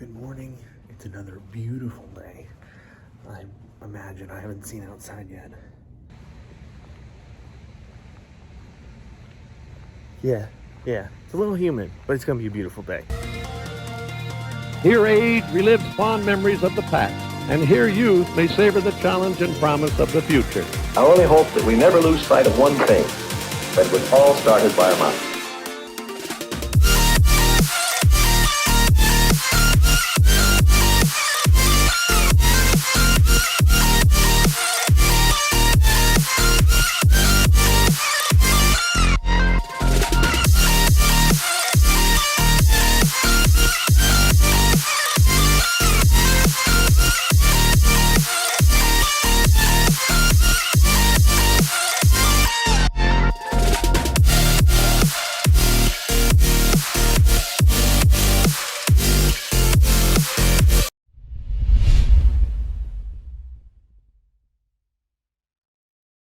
Good morning. It's another beautiful day. I imagine I haven't seen outside yet. Yeah, it's a little humid, but it's gonna be a beautiful day. Here age relives fond memories of the past, and here youth may savor the challenge and promise of the future. I only hope that we never lose sight of one thing, that it was all started by a mouse.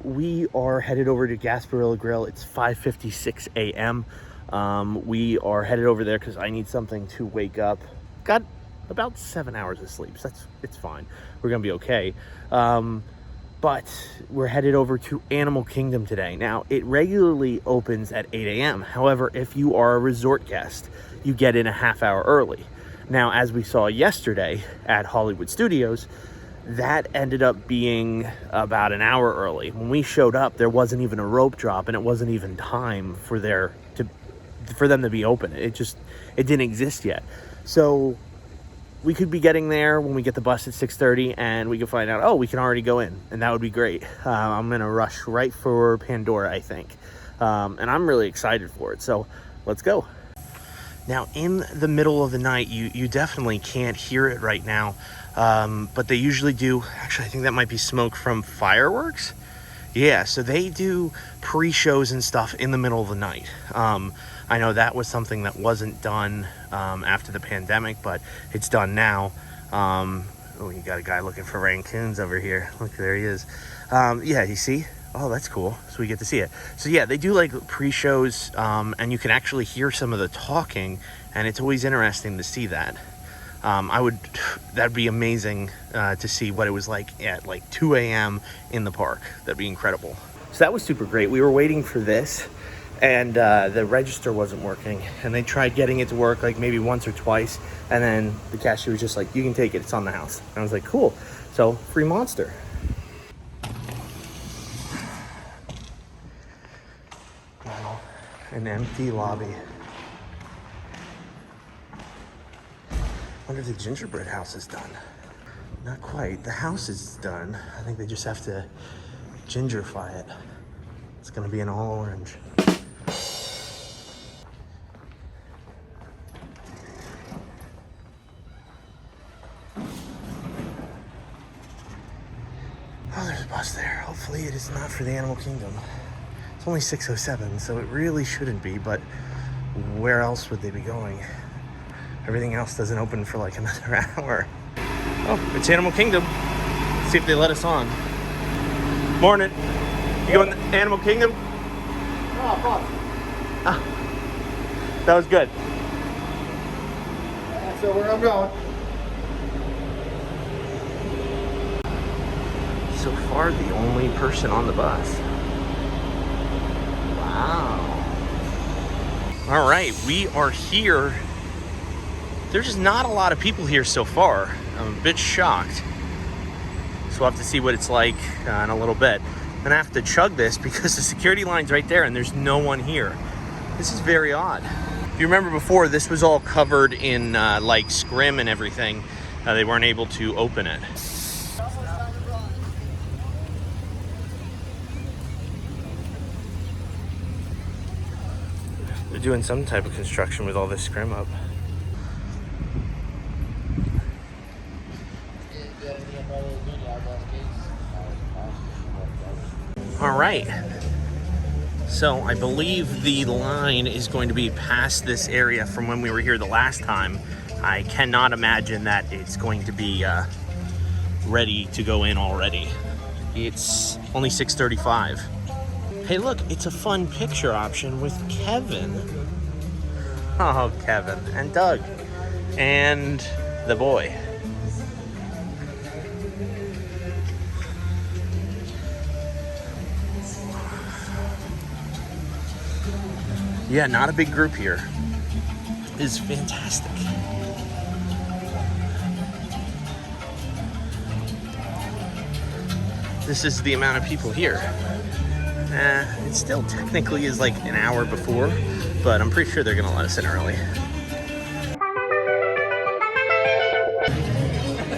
We are headed over to Gasparilla Grill. It's 5:56 a.m. We are headed over there because I need something to wake up. Got about 7 hours of sleep, so it's fine. We're gonna be okay. But we're headed over to Animal Kingdom today. Now, it regularly opens at 8 a.m. However, if you are a resort guest, you get in a half hour early. Now, as we saw yesterday at Hollywood Studios, that ended up being about an hour early. When we showed up, there wasn't even a rope drop, and it wasn't even time for them to be open. It didn't exist yet. So we could be getting there when we get the bus at 6:30, and we can find out, oh, we can already go in, and that would be great. I'm gonna rush right for Pandora, I think, and I'm really excited for it. So let's go. Now, in the middle of the night, you definitely can't hear it right now, but they usually do. Actually, I think that might be smoke from fireworks. Yeah, so they do pre-shows and stuff in the middle of the night. I know that was something that wasn't done after the pandemic, but it's done now. Oh, you got a guy looking for raccoons over here. Look, there he is. Yeah, you see? Oh, that's cool. So we get to see it. So yeah, they do like pre-shows, and you can actually hear some of the talking, and it's always interesting to see that. That'd be amazing to see what it was like at like 2 a.m. in the park. That'd be incredible. So that was super great. We were waiting for this, and the register wasn't working, and they tried getting it to work like maybe once or twice, and then the cashier was just like, you can take it, it's on the house. And I was like, cool. So free monster. An empty lobby. Wonder if the gingerbread house is done. Not quite. The house is done. I think they just have to gingerfy it. It's gonna be an all orange. Oh, there's a bus there. Hopefully it is not for the Animal Kingdom. It's only 6:07, so it really shouldn't be, but where else would they be going? Everything else doesn't open for like another hour. Oh, it's Animal Kingdom. Let's see if they let us on. Morning. You going to Animal Kingdom? Oh, fuck. Ah, that was good. That's where I'm going. So far, the only person on the bus. Wow. All right, we are here. There's just not a lot of people here so far. I'm a bit shocked. So we'll have to see what it's like in a little bit. I'm gonna have to chug this because the security line's right there and there's no one here. This is very odd. If you remember before, this was all covered in like scrim and everything. They weren't able to open it. They're doing some type of construction with all this scrim up. All right. So I believe the line is going to be past this area from when we were here the last time. I cannot imagine that it's going to be ready to go in already. It's only 6:35. Hey, look, it's a fun picture option with Kevin. Oh, Kevin and Doug. And the boy. Yeah, not a big group here. It's fantastic. This is the amount of people here. It still technically is like an hour before, but I'm pretty sure they're gonna let us in early.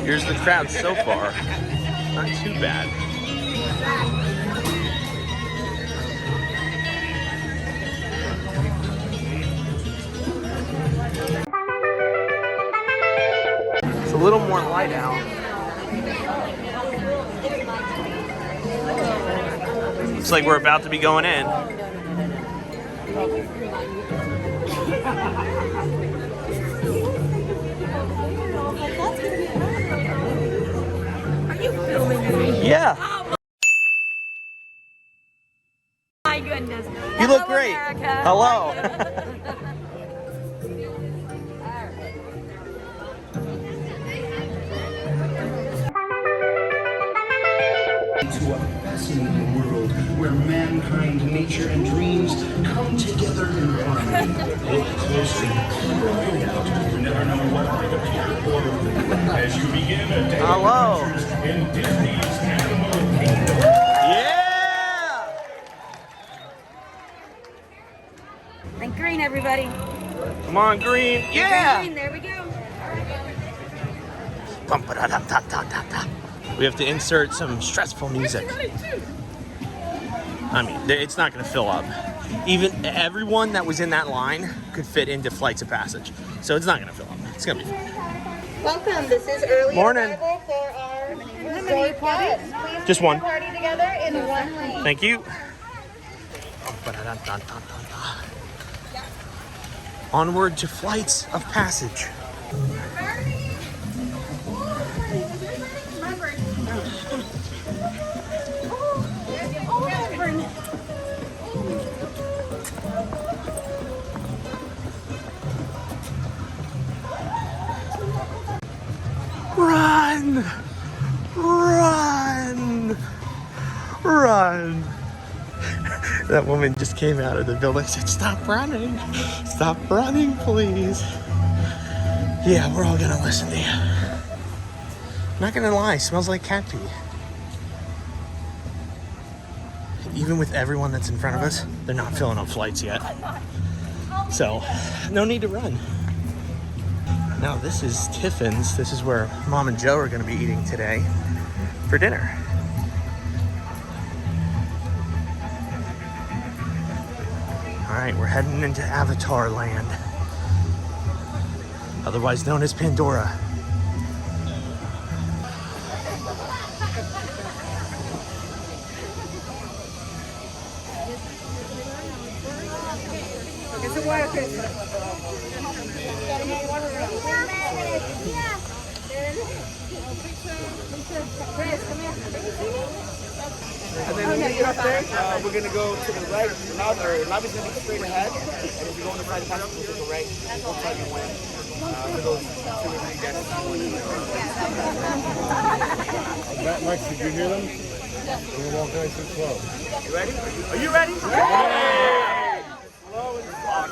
Here's the crowd so far. Not too bad. It's a little more light out. Looks like we're about to be going in. Are you filming me? Yeah. Oh my goodness. You look great. America. Hello. To a fascinating world where mankind, nature, and dreams come together in harmony. Look closely, keep an eye out. You never know what might appear or as you begin a day Hello. of adventures in Disney's Animal Kingdom. Yeah. Think green, everybody. Come on, green. Yeah. Green, there we go. We have to insert some stressful music. I mean, it's not going to fill up. Even everyone that was in that line could fit into Flights of Passage. So it's not going to fill up. It's going to be fun. Welcome. This is early Morning. arrival for our resort guests. Please Just keep one. your party together in one lane. Thank you. Onward to Flights of Passage. Run! Run! Run! That woman just came out of the building and said, "Stop running! Stop running, please!" Yeah, we're all gonna listen to you. Not gonna lie, smells like cat pee. Even with everyone that's in front of us, they're not filling up flights yet. So, no need to run. Now this is Tiffin's. This is where Mom and Joe are gonna be eating today for dinner. All right, we're heading into Avatar Land, otherwise known as Pandora. And then when you get up there, we're going to go to the right. Lobby's going to be straight ahead. And if you go in the right path, we'll take a right. We'll tell you when. For those 2 or 3 guests. Max, did you hear them? We're going to walk nice and slow. You ready? Are you ready? Yeah! Slow and walk.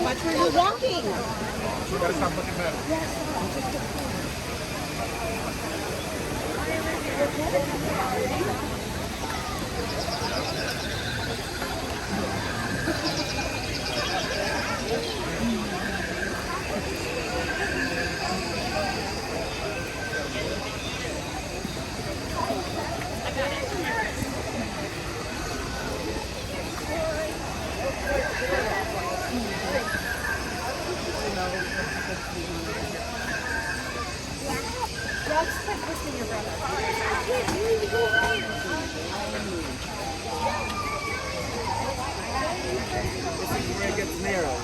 Much where you're walking. You gotta stop looking back. This is where it gets narrow.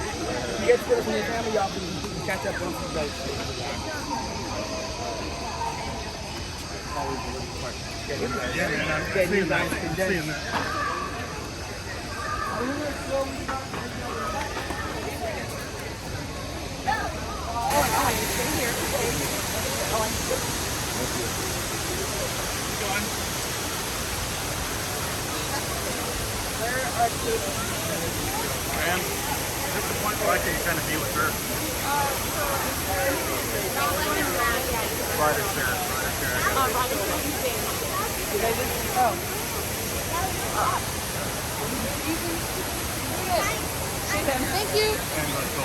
You get to put us in your family, y'all can catch up once you guys. Seeing that. Ma'am, is this the point where I can kind of be with her? Rider chair, Thank you. And let's go.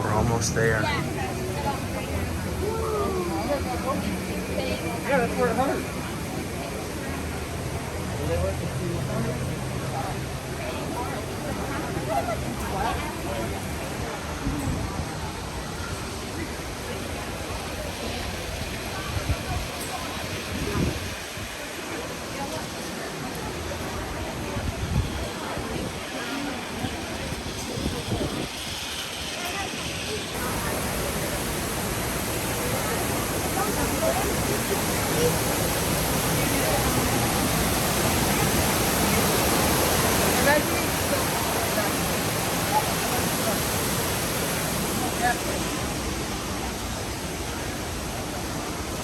We're almost there. Yeah, that's where it hurts.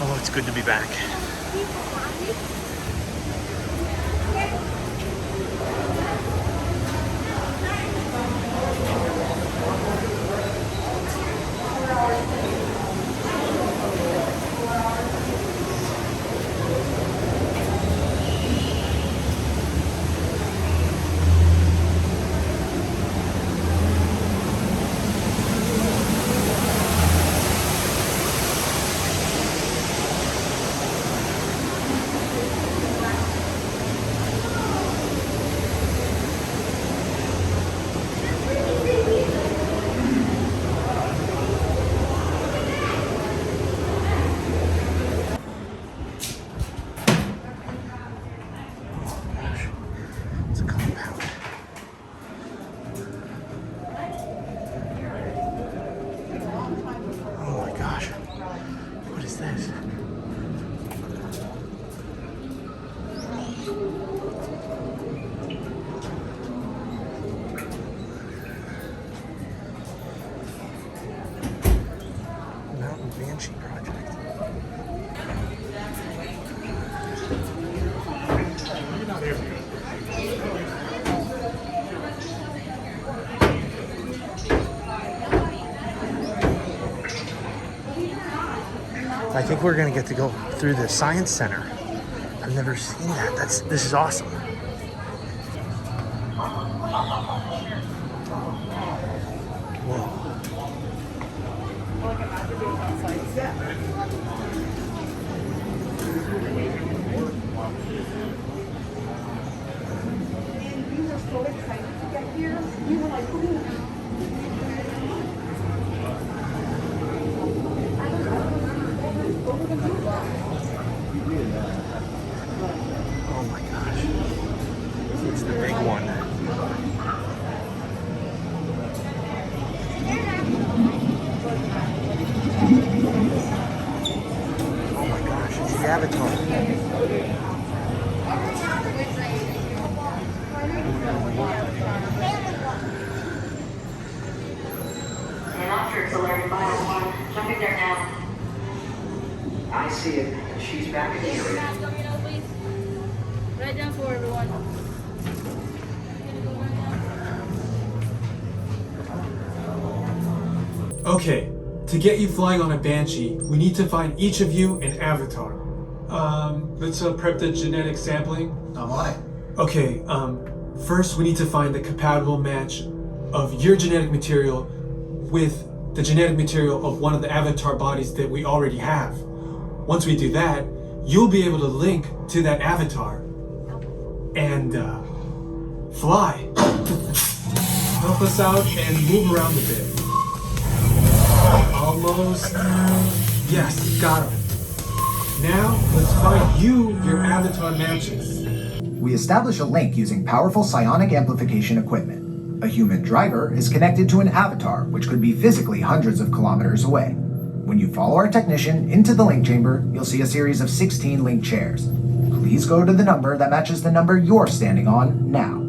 Oh, it's good to be back. It's a compound. Oh my gosh. What is this? Mountain Banshee Project. I think we're gonna get to go through the science center. I've never seen that. This is awesome. Whoa. Oh my gosh. It's the big one. Oh my gosh, it's the Avatar. Jumping there now. I see it. She's back in the area. Right down for everyone. Okay, to get you flying on a Banshee, we need to find each of you an avatar. Let's prep the genetic sampling. I'm on it. Okay, first we need to find the compatible match of your genetic material with the genetic material of one of the avatar bodies that we already have. Once we do that, you'll be able to link to that avatar and fly. Help us out and move around a bit. Almost. Yes, got him. Now, let's find your avatar matches. We establish a link using powerful psionic amplification equipment. A human driver is connected to an avatar, which could be physically hundreds of kilometers away. When you follow our technician into the link chamber, you'll see a series of 16 link chairs. Please go to the number that matches the number you're standing on now.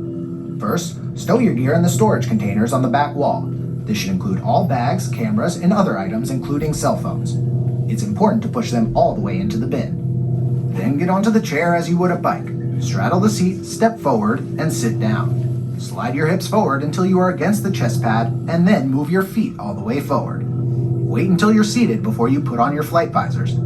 First, stow your gear in the storage containers on the back wall. This should include all bags, cameras, and other items, including cell phones. It's important to push them all the way into the bin. Then get onto the chair as you would a bike. Straddle the seat, step forward, and sit down. Slide your hips forward until you are against the chest pad, and then move your feet all the way forward. Wait until you're seated before you put on your flight visors.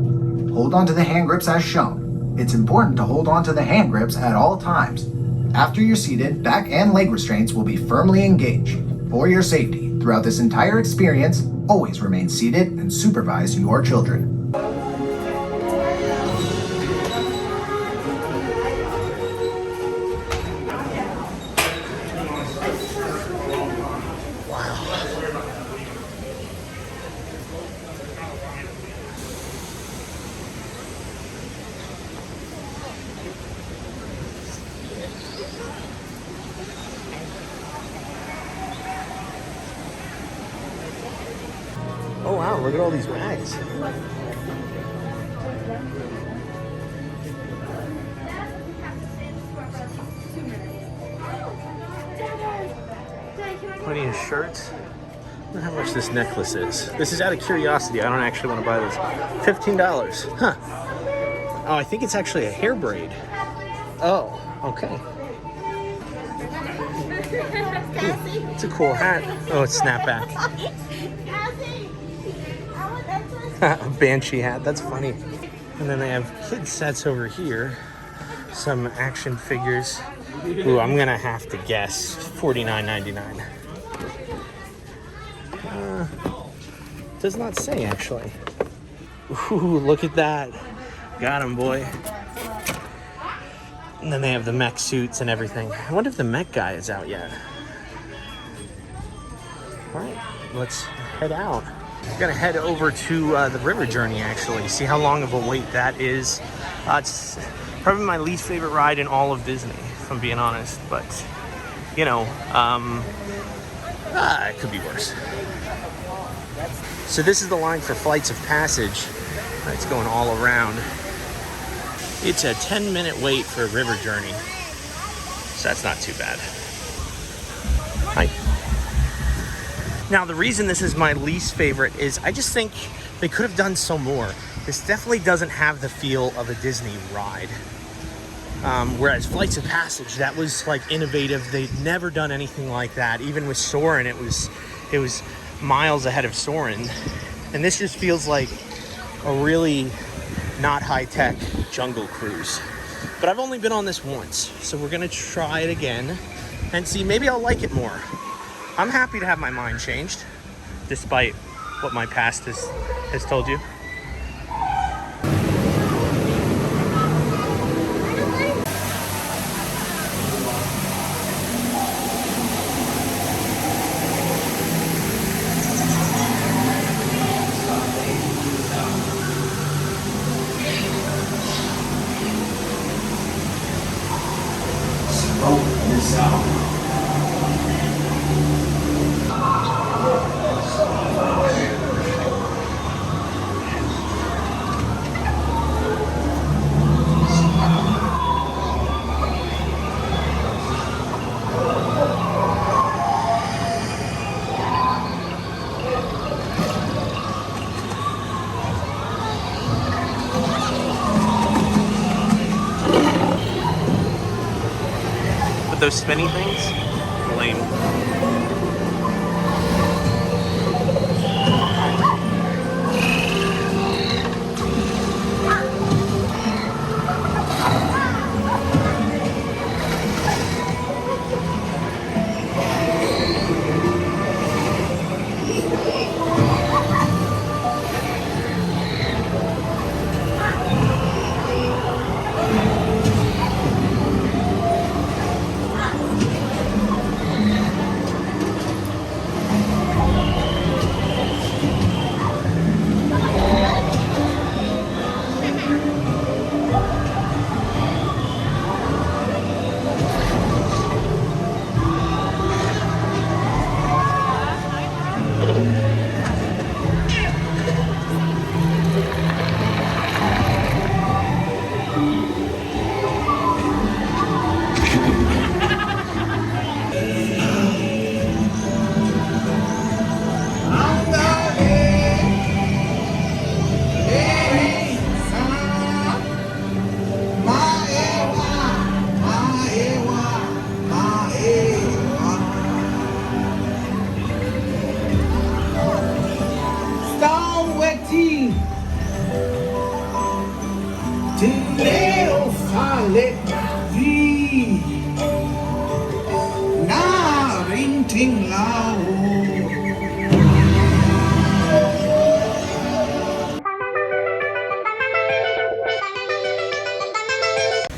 Hold on to the hand grips as shown. It's important to hold on to the hand grips at all times. After you're seated, back and leg restraints will be firmly engaged. For your safety, throughout this entire experience, always remain seated and supervise your children. Oh wow, look at all these bags. Plenty of shirts. I wonder how much this necklace is. This is out of curiosity. I don't actually want to buy this. $15. Huh. Oh, I think it's actually a hair braid. Oh, okay. It's a cool hat. Oh, it's snapback. A banshee hat. That's funny. And then they have kids sets over here. Some action figures. Ooh, I'm gonna have to guess $49.99. Does not say actually. Ooh, look at that. Got him, boy. And then they have the mech suits and everything. I wonder if the mech guy is out yet. All right, let's head out. We're gonna head over to the river journey, actually. See how long of a wait that is. It's probably my least favorite ride in all of Disney, if I'm being honest. But, you know, it could be worse. So this is the line for Flights of Passage. It's going all around. It's a 10-minute wait for a river journey. So that's not too bad. Hi. Now, the reason this is my least favorite is I just think they could have done so more. This definitely doesn't have the feel of a Disney ride. Whereas Flights of Passage, that was like innovative. They'd never done anything like that. Even with Soarin', it was miles ahead of Soarin'. And this just feels like a really not high-tech jungle cruise. But I've only been on this once, so we're gonna try it again and see, maybe I'll like it more. I'm happy to have my mind changed, despite what my past has told you. Those spinny things? Lame.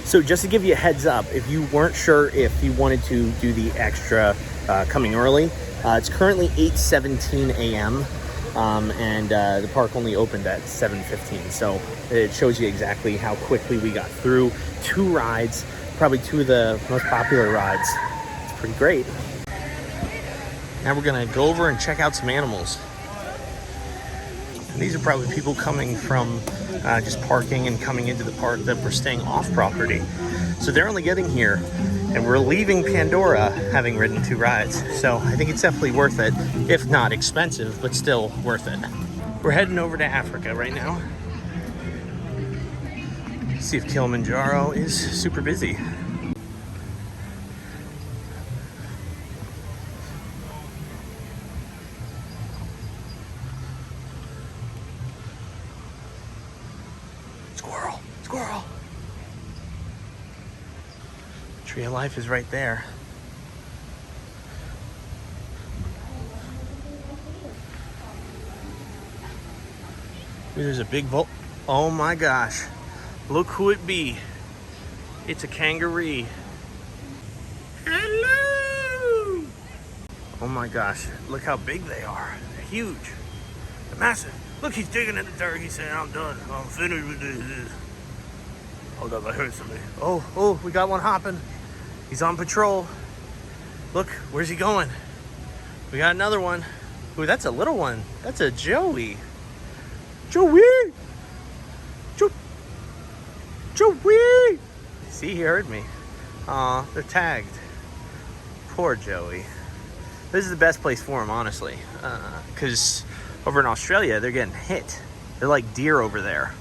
So just to give you a heads up, if you weren't sure if you wanted to do the extra coming early, it's currently 8:17 a.m. And the park only opened at 7:15. So it shows you exactly how quickly we got through 2 rides, probably 2 of the most popular rides. It's pretty great. Now we're gonna go over and check out some animals. And these are probably people coming from just parking and coming into the park that were staying off property. So they're only getting here, and we're leaving Pandora having ridden 2 rides. So I think it's definitely worth it, if not expensive, but still worth it. We're heading over to Africa right now. See if Kilimanjaro is super busy. Squirrel, squirrel. Tree of Life is right there. There's a big vault. Oh my gosh. Look who it be. It's a kangaroo. Hello! Oh my gosh. Look how big they are. They're huge. They're massive. Look, he's digging in the dirt. He's saying, I'm done. I'm finished with this. Hold up, I heard somebody. Oh, we got one hopping. He's on patrol. Look, where's he going? We got another one. Ooh, that's a little one. That's a Joey. Joey! Joey! See, he heard me. Aw, they're tagged. Poor Joey. This is the best place for him, honestly. Because over in Australia, they're getting hit. They're like deer over there.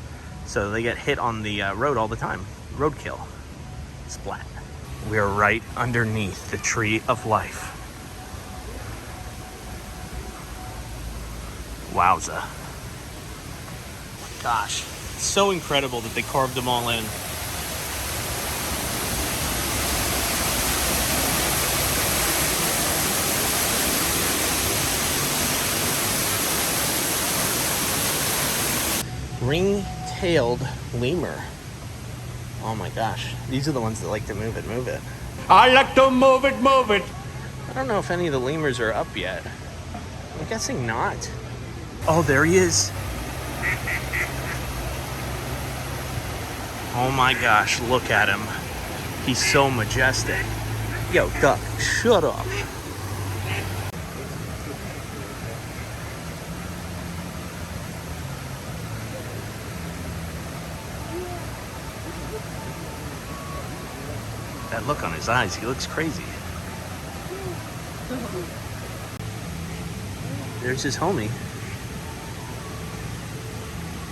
So they get hit on the road all the time. Roadkill. Splat. We're right underneath the Tree of Life. Wowza. Gosh, it's so incredible that they carved them all in. Ring-tailed lemur. Oh my gosh, these are the ones that like to move it. I like to move it, move it. I don't know if any of the lemurs are up yet. I'm guessing not. Oh, there he is. Oh my gosh, look at him. He's so majestic. Yo, duck, shut up. That look on his eyes, he looks crazy. There's his homie.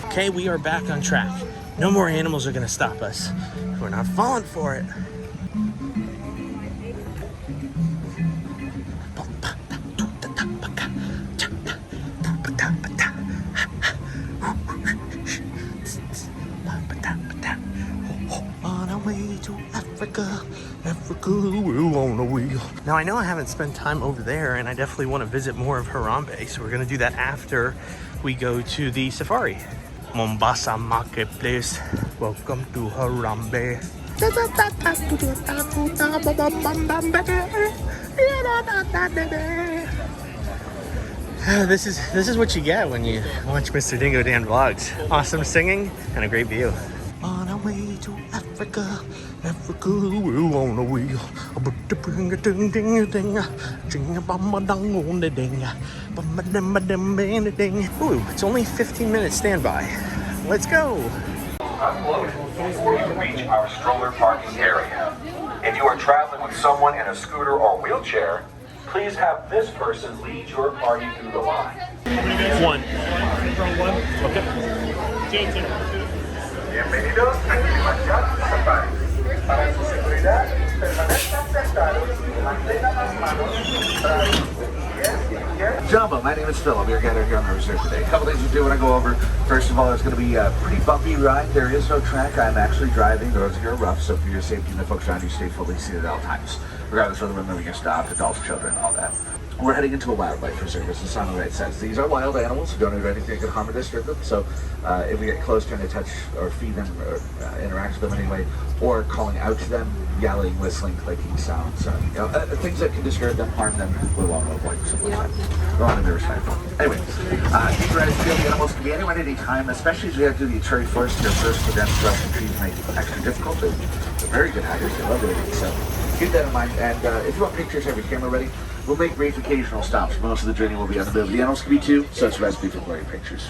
Okay, we are back on track. No more animals are gonna stop us. We're not falling for it. On our way to Africa, we're on a wheel. Now I know I haven't spent time over there, and I definitely want to visit more of Harambe, so we're gonna do that after we go to the safari. Mombasa Marketplace. Welcome to Harambe. This is what you get when you watch MrDingoDan vlogs. Awesome singing and a great view. On our way to Africa, we're on a wheel. Ooh, it's only 15-minute standby. Let's go. Unloaded. You reach our stroller parking area. If you are traveling with someone in a scooter or wheelchair, please have this person lead your party through the line. 1. Okay. Bienvenidos a Kilimanjaro Safari. Para su seguridad, permanezcan sentados y mantengan las manos tras sus pies izquierdos. my name is Phil. I'm your guide here on the reserve today. A couple things we do want to go over. First of all, it's going to be a pretty bumpy ride. There is no track. I'm actually driving. The roads are rough, so for your safety and the folks around you, stay fully seated at all times, regardless of whether we're moving your stock, adults, children, all that. We're heading into a wildlife reserve, as the sign on the right says. These are wild animals who don't do anything that could harm or disturb them. So if we get close, trying to touch or feed them or interact with them in any way, or calling out to them, yelling, whistling, clicking sounds, things that can disturb them, harm them, we want to avoid. So we want to be respectful. Anyway, these rides feel the animals can be anywhere at any time, especially as we have to do the cherry forest here first for them to rush and trees make it extra difficult. They're very good hikers. They love it. So keep that in mind. And if you want pictures, have your camera ready. We'll make brief occasional stops. Most of the journey will be on the move. The animals can be too, so it's a recipe for blurry pictures.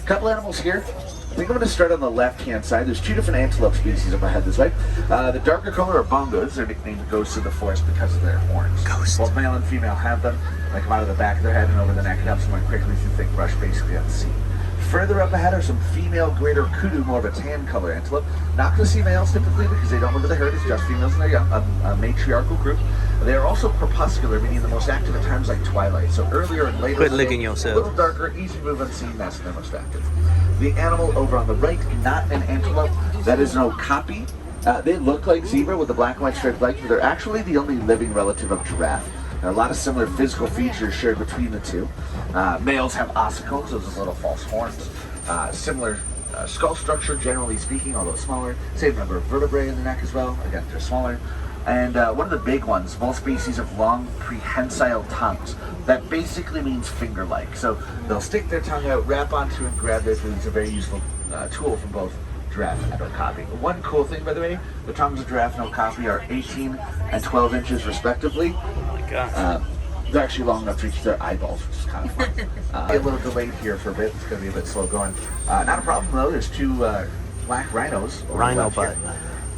A couple animals here. I think I'm going to start on the left-hand side. There's two different antelope species up ahead this way. The darker color are bongos. They're nicknamed ghosts of the forest because of their horns. Both male and female have them. They come out of the back of their head and over the neck and helps them run quickly through thick brush, basically unseen. Further up ahead are some female greater kudu, more of a tan color antelope. Not going to see males typically because they don't live with the herd. It's just females and they're young, a matriarchal group. They are also crepuscular, meaning the most active at times like twilight. So earlier and later, Quit licking yourself. A little darker, easy to move unseen, that's when they're most active. The animal over on the right, not an antelope, that is an okapi. They look like zebra with the black and white striped legs, but they're actually the only living relative of giraffe. There are a lot of similar physical features shared between the two. Males have ossicles, those are little false horns. Similar skull structure, generally speaking, although smaller. Same number of vertebrae in the neck as well. Again, they're smaller. And one of the big ones, most species have long prehensile tongues. That basically means finger-like. So they'll stick their tongue out, wrap onto and grab their food. It's a very useful tool from both giraffe and okapi. One cool thing, by the way, the tongues of giraffe and okapi are 18 and 12 inches respectively. Oh my God. They're actually long enough to reach their eyeballs, which is kind of fun. A little delayed here for a bit. It's going to be a bit slow going. Not a problem though. There's two black rhinos. Rhino butt.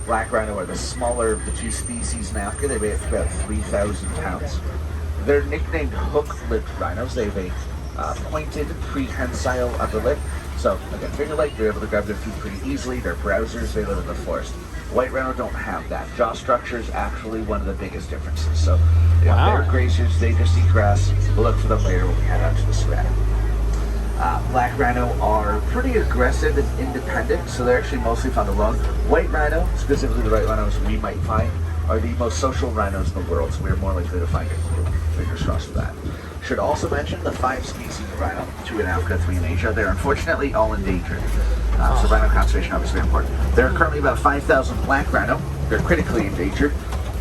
Black rhino are the smaller of the two species in Africa. They weigh about 3,000 pounds. They're nicknamed hook-lipped rhinos. They have a pointed prehensile upper lip. So again, finger-like, they're able to grab their food pretty easily. They're browsers. They live in the forest. White rhino don't have that. Jaw structure is actually one of the biggest differences. So they're grazers. They just eat grass. We'll look for them later when we head out to the savanna. Black rhino are pretty aggressive and independent, so they're actually mostly found alone. White rhino, specifically the white rhinos we might find, are the most social rhinos in the world, so we're more likely to find it. Fingers crossed for that. Should also mention the 5 species of rhino, 2 in Africa, 3 in Asia. They're unfortunately all endangered. So rhino conservation obviously very important. There are currently about 5,000 black rhino. They're critically endangered.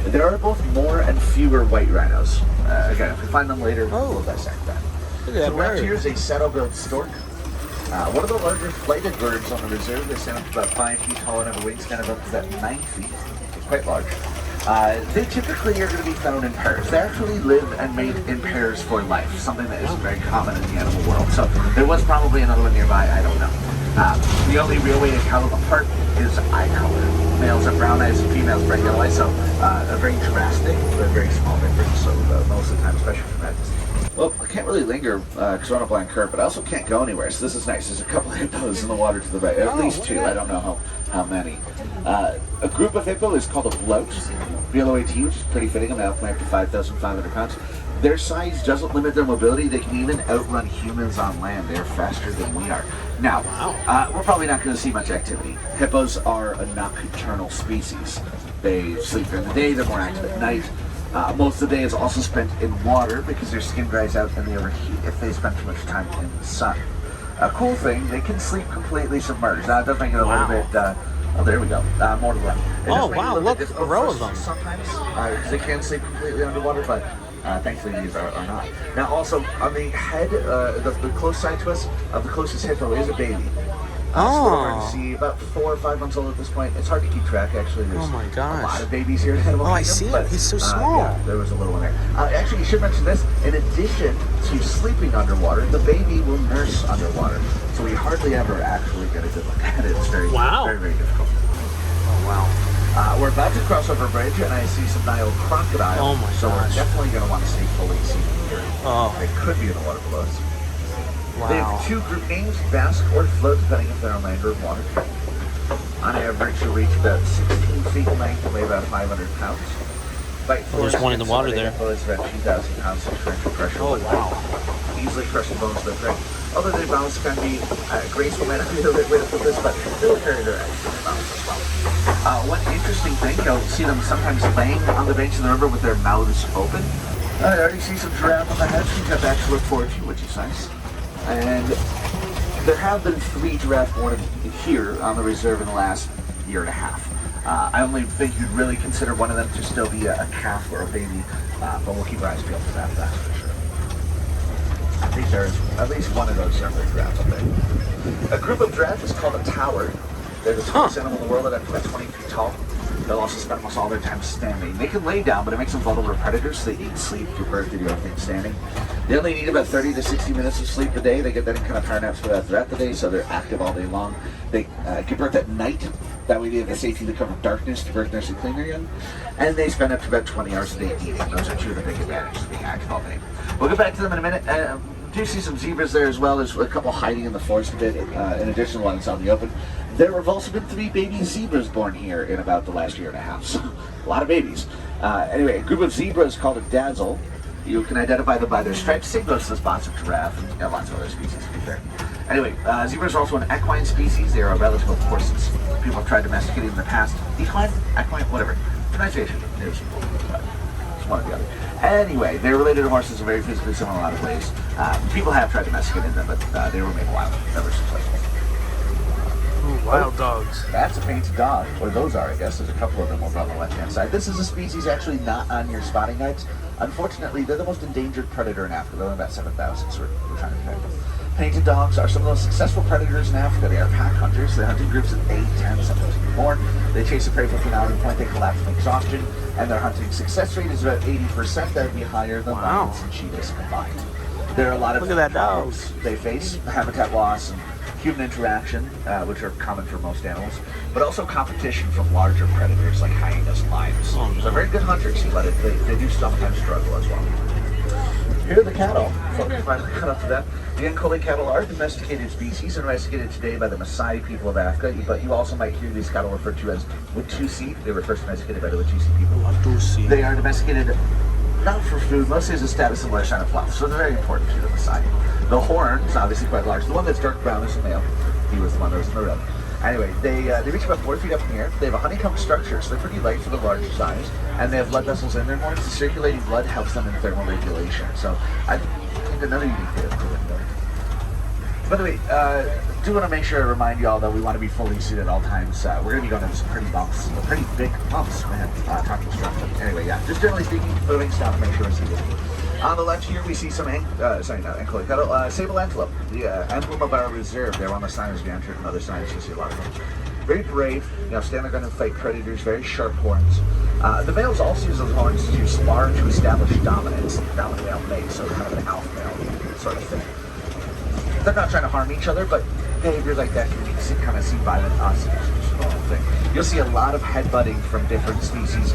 There are both more and fewer white rhinos. Again, if we find them later, we'll dissect that. So left here is a saddle-billed stork. One of the larger flighted birds on the reserve. They stand up to about 5 feet tall and have a wingspan of up to about 9 feet. It's quite large. They typically are going to be found in pairs. They actually live and mate in pairs for life, something that isn't very common in the animal world. So there was probably another one nearby, I don't know. The only real way to tell them apart is eye color. Males have brown eyes and females bright yellow eyes, so a very drastic, but very small difference. So most of the time, especially from that distance. Well, I can't really linger because we're on a blank curve, but I also can't go anywhere, so this is nice. There's a couple of hippos in the water to the right, at least 2, I don't know how many. A group of hippo is called a bloat, BLOAT, which is pretty fitting, a male can weigh up to 5,500 pounds. Their size doesn't limit their mobility. They can even outrun humans on land. They're faster than we are. Now, we're probably not going to see much activity. Hippos are a nocturnal species. They sleep during the day, they're more active at night. Most of the day is also spent in water because their skin dries out and they overheat if they spend too much time in the sun. A cool thing, they can sleep completely submerged. Now, it does make it a little bit, oh, there we go, more to the left. Oh, wow, look, a row of them. Sometimes, because they can sleep completely underwater, but thankfully these are not. Now, also, on the head, the close side to us, of the closest hippo is a baby. So hard to see, about 4 or 5 months old at this point. It's hard to keep track, actually. There's a lot of babies here at Animal Kingdom. I see him. He's so small. Yeah, there was a little one there. Actually, you should mention this. In addition to sleeping underwater, the baby will nurse underwater. So we hardly ever actually get a good look at it. It's very, very, very difficult. Oh, wow. We're about to cross over a bridge, and I see some Nile crocodile. Oh, my So gosh. we're definitely going to want to stay fully seated here. Oh. They could be in the water below us. Wow. They have 2 group names, bask or float, depending if they're on land or water. On average, you'll reach about 16 feet in length and weigh about 500 pounds. there's one in the water there. It's about 2,000 pounds of transfer pressure. Oh, wow. Easily crushing bones of the thread. Although their balance can be graceful, man, I don't know the way to put this, but they'll carry their eggs in the balance as well. One interesting thing, you'll see them sometimes laying on the banks of the river with their mouths open. I already see some giraffe on the head, so you've got that to look forward to, which is nice. And there have been 3 giraffe born here on the reserve in the last year and a half. I only think you'd really consider one of them to still be a calf or a baby, but we'll keep our eyes peeled for that, that's for sure. I think there's at least one of those separate giraffes up there. A group of giraffes is called a tower. They're the tallest animal in the world at up to about 20 feet tall. They'll also spend almost all their time standing. They can lay down, but it makes them vulnerable to predators, so they eat, sleep, give birth, do everything standing. They only need about 30 to 60 minutes of sleep a day. They get that in kind of power naps throughout the day, so they're active all day long. They give birth at night. That way they have the safety to cover darkness to birth, nurse, and clean their young. And they spend up to about 20 hours a day eating. Those are 2 of the big advantages of being active all day. We'll get back to them in a minute. Do see some zebras there as well. There's a couple hiding in the forest a bit, in addition to ones on the open. There have also been 3 baby zebras born here in about the last year and a half. So, a lot of babies. Anyway, a group of zebras called a dazzle. You can identify them by their stripes. Same goes to the spots of giraffe and lots of other species, to be fair. Anyway, zebras are also an equine species. They are a relative of horses. People have tried domesticating in the past. Equine? Equine? Whatever. Pronunciation. There's one or the other. Anyway, they're related to horses and very physically similar in a lot of ways. People have tried domesticating them, but they remain wild, never successful. Ooh, wild dogs. That's a painted dog, or those are, I guess. There's a couple of them over on the left-hand side. This is a species actually not on your spotting guides. Unfortunately, they're the most endangered predator in Africa. They're only about 7,000, so we're trying to protect them. Painted dogs are some of the most successful predators in Africa. They are pack hunters. They hunt in groups of 8, 10, sometimes even more. They chase the prey from an hour point. They collapse from exhaustion, and their hunting success rate is about 80%. That would be higher than lions and cheetahs combined. There are a lot of dogs they face habitat loss and human interaction, which are common for most animals, but also competition from larger predators like hyenas and lions. So they're very good hunters, but they do sometimes struggle as well. Here are the cattle. Focus finally cut up to them. The Ankole cattle are domesticated species and domesticated today by the Maasai people of Africa, but you also might hear these cattle referred to as Watusi. They were first domesticated by the Watusi people. Watusi. They are domesticated not for food, mostly as a status symbol or sign of wealth, so they're very important to the Maasai. The horn is obviously quite large. The one that's dark brown is the male. He was the one that was in the red. Anyway, they reach about 4 feet up in the air. They have a honeycomb structure, so they're pretty light for the larger size, and they have blood vessels in their horns. The circulating blood helps them in thermal regulation. So I think another unique bit of cool. By the way, do want to make sure I remind you all that we want to be fully seated at all times. We're going to be going into some pretty bumps, pretty big bumps, man, talking structure. Anyway, yeah, just generally speaking, moving stuff, make sure we're seated. On the left here, we see some Ankole cattle, sable antelope, the emblem of our reserve. They're on the sign as we entered, and other signs you see a lot of them. Very brave, stand their ground and fight predators, very sharp horns. The males also use those horns to spar to establish dominance, dominant male mate, so kind of an alpha male sort of thing. They're not trying to harm each other, but behavior like that can kind of seem violent to us. It's just a normal thing. You'll see a lot of headbutting from different species.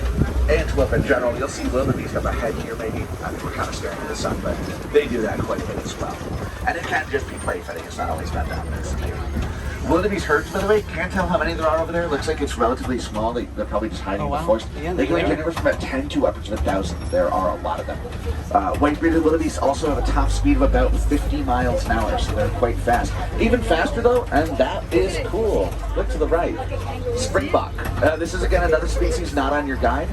Antelope in general, you'll see wildebeest have a head here maybe. I mean, we're kind of staring at the sun, but they do that quite a bit as well. And it can just be play fighting. It's not always about dominance. Wildebeest herds, by the way, can't tell how many there are over there. Looks like it's relatively small. They're probably just hiding in the forest. They can range anywhere from about 10 to upwards of 1,000. There are a lot of them. White-bearded wildebeest also have a top speed of about 50 miles an hour, so they're quite fast. Even faster, though, and that is cool. Look to the right. Springbok. This is, again, another species not on your guide.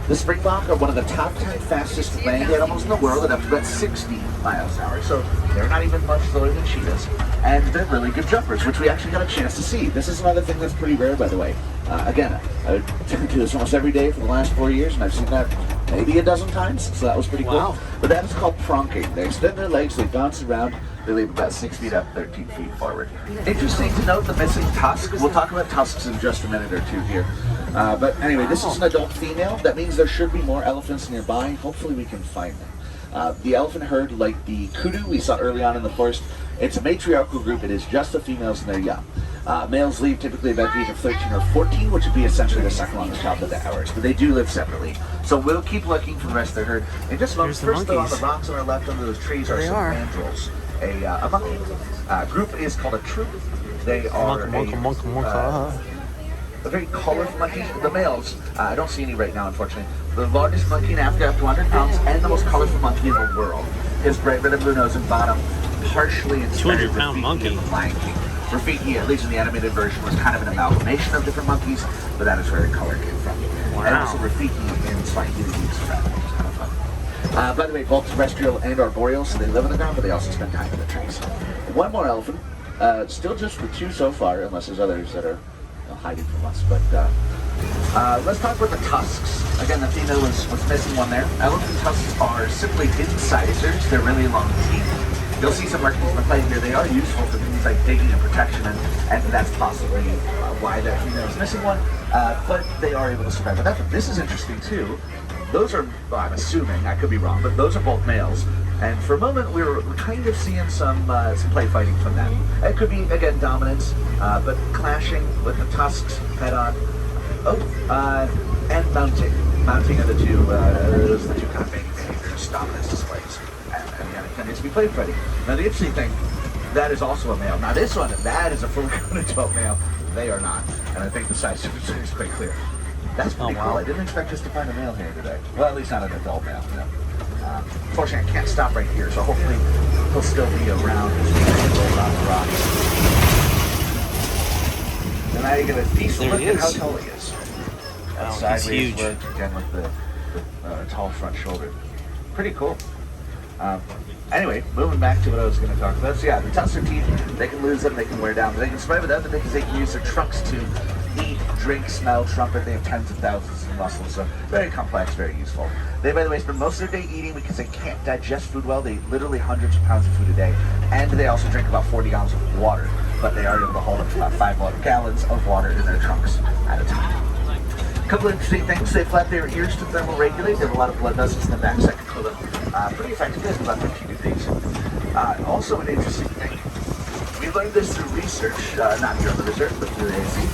The springbok are one of the top 10 fastest land animals in the world at up to about 60 miles an hour. So they're not even much slower than cheetahs. And they're really good jumpers, which we actually got a chance to see. This is another thing that's pretty rare, by the way. Again, I do this almost every day for the last 4 years, and I've seen that maybe a dozen times, so that was pretty cool. But that is called pronking. They extend their legs, they bounce around, they leap about 6 feet up, 13 feet forward. Interesting to note the missing tusk. We'll talk about tusks in just a minute or two here. But anyway, this is an adult female. That means there should be more elephants nearby. Hopefully we can find them. The elephant herd, like the kudu we saw early on in the forest, it's a matriarchal group. It is just the females and their young. Males leave typically about the age of 13 or 14, which would be essentially the second longest child of the hours. But they do live separately. So we'll keep looking for the rest of the herd. In just a moment, first though, on the rocks on our left under those trees are some mandrills. A monkey. Group is called a troop. They are a very colorful monkey. The males, I don't see any right now, unfortunately. The largest monkey in Africa, up to 100 pounds, and the most colorful monkey in the world. His bright red and blue nose and bottom, partially inspired 200-pound monkey. of the Lion King. Rafiki, at least in the animated version, was kind of an amalgamation of different monkeys, but that is where the color came from. Wow. And also Rafiki in Swahili means friend, which is kind of fun. By the way, both terrestrial and arboreal, so they live on the ground, but they also spend time in the trees. One more elephant, still just the two so far, unless there's others that are hiding from us. But let's talk about the tusks. Again, the female was missing one there. Elephant tusks are simply incisors. They're really long teeth. You'll see some markings in the plate here. They are useful for things like digging and protection, and that's possibly why that female is missing one. But they are able to survive with that. This is interesting too. Those are, well, I'm assuming, I could be wrong, but those are both males. And for a moment, we were kind of seeing some play fighting from them. It could be, again, dominance, but clashing with the tusks head-on. And mounting. Mounting are the two kind of main behaviors, dominance displays. And yeah, it tends to be play fighting. Now, the interesting thing, that is also a male. Now, this one, that is a fully grown adult male. They are not. And I think the size difference is quite clear. That's pretty cool. I didn't expect us to find a male here today. Well, at least not an adult male. You know. Unfortunately, I can't stop right here, so hopefully he'll still be around as we roll around the rock. And now you get a decent look at how tall he is. Sideways huge. look, again with the tall front shoulder. Pretty cool. Anyway, moving back to what I was going to talk about. So yeah, the tusks are teeth. They can lose them, they can wear down, but they can survive without them because they can use their trunks to eat, drink, smell, trumpet. They have tens of thousands of muscles, so very complex, very useful. They, by the way, spend most of their day eating because they can't digest food well. They eat literally hundreds of pounds of food a day, and they also drink about 40 gallons of water, but they are able to hold up to about 5 gallons of water in their trunks at a time. A couple of interesting things. They flap their ears to thermoregulate. They have a lot of blood vessels in the back that can cool them pretty effectively at about 15 degrees. Also an interesting thing. We learned this through research, not here on the research, but through the AC.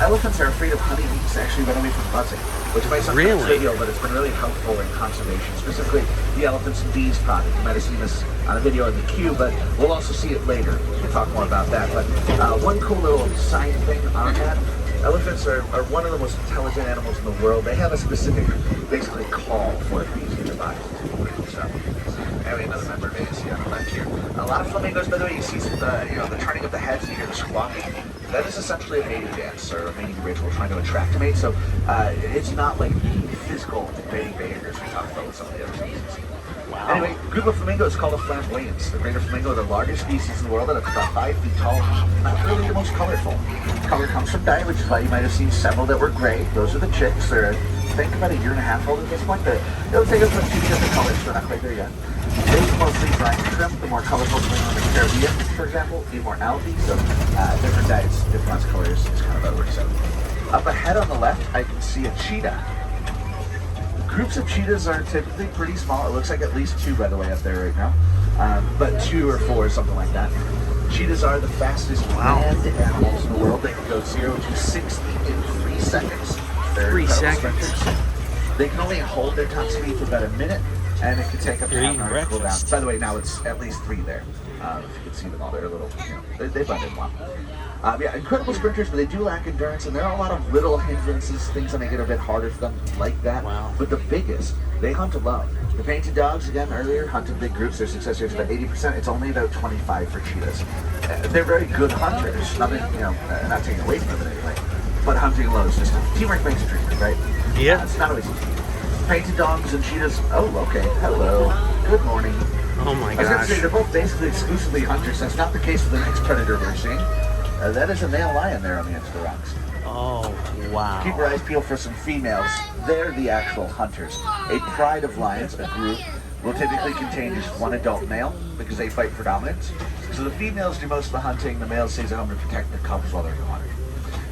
Elephants are afraid of honeybees to actually run away from buzzing, which might sound trivial, but it's been really helpful in conservation, specifically the elephants and bees product. You might have seen this on a video in the queue, but we'll also see it later. We'll talk more about that. But one cool little side thing on that, elephants are one of the most intelligent animals in the world. They have a specific, basically, call for bees in their bodies. So, anyway, another member of ASC on the left here. A lot of flamingos, by the way, you see the turning of the heads and you hear the squawking. That is essentially a mating dance or a mating ritual trying to attract a mate. So it's not like the physical mating behaviors we talked about with some of the other species. Wow. Anyway, a group of flamingos is called a flamboyants. The greater flamingo, the largest species in the world, and it's about 5 feet tall. Not really the most colorful. Color comes from diet, which is why you might have seen several that were gray. Those are the chicks. They're, I think, about 1.5 years old at this point. It'll take us a few different colors, so we're not quite there yet. They mostly brine shrimp. The more colorful flamingo in the Caribbean, for example, eat more algae. So different diets, different lots of colors is kind of how it works out. Up ahead on the left, I can see a cheetah. Groups of cheetahs are typically pretty small. It looks like at least 2, by the way, up there right now. But 2 or 4, something like that. Cheetahs are the fastest land animals in the world. They can go 0 to 60 in 3 seconds. They're 3 seconds. sprinters. They can only hold their top speed for about a minute, and it can take up to half an hour to cool down. By the way, now it's at least 3 there. If you can see them all, they're a little, they blend in well. Yeah, incredible sprinters, but they do lack endurance, and there are a lot of little hindrances, things that make it a bit harder for them, like that. Wow. But the biggest, they hunt alone. The painted dogs, again, earlier, hunted big groups. Their success rate is about 80%. It's only about 25 for cheetahs. They're very good hunters. Nothing, not taking away from them in any way. But hunting alone is just, teamwork makes a dream, right? Yeah. It's not always easy. Painted dogs and cheetahs, oh, okay, hello, good morning. Oh my gosh. I was going to say, they're both basically exclusively hunters. That's not the case with the next predator we're seeing. That is a male lion there on the edge of the rocks. Oh, wow. Keep your eyes peeled for some females. They're the actual hunters. A pride of lions, a group, will typically contain just one adult male because they fight for dominance. So the females do most of the hunting. The male stays at home to protect the cubs while they're gone.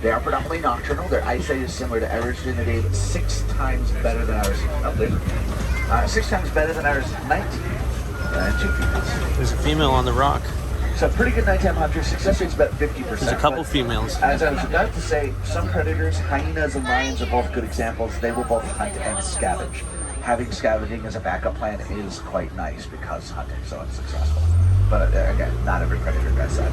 They are predominantly nocturnal. Their eyesight is similar to ours during the day, but 6 times better than ours. Oh, later. 6 times better than ours at night. 2 females. There's a female on the rock. So pretty good nighttime hunter. Success rate's about 50%. There's a couple females. As I was about to say, some predators, hyenas and lions are both good examples. They will both hunt and scavenge. Having scavenging as a backup plan is quite nice because hunting's so unsuccessful. But again, not every predator does that.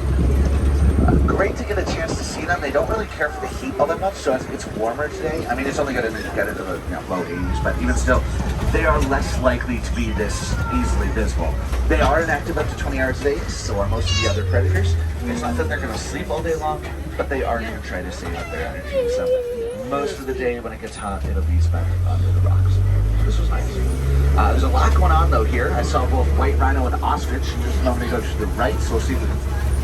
Great to get a chance to see them. They don't really care for the heat all that much, so as it's warmer today, I mean, it's only going to get into the low 80s, but even still, they are less likely to be this easily visible. They are inactive up to 20 hours a day, so are most of the other predators. It's not that they're going to sleep all day long, but they are going to try to save up their energy. So most of the day when it gets hot, it'll be spent under the rocks. This was nice. There's a lot going on though here. I saw both white rhino and ostrich. Just a moment ago to the right, so we'll see if we can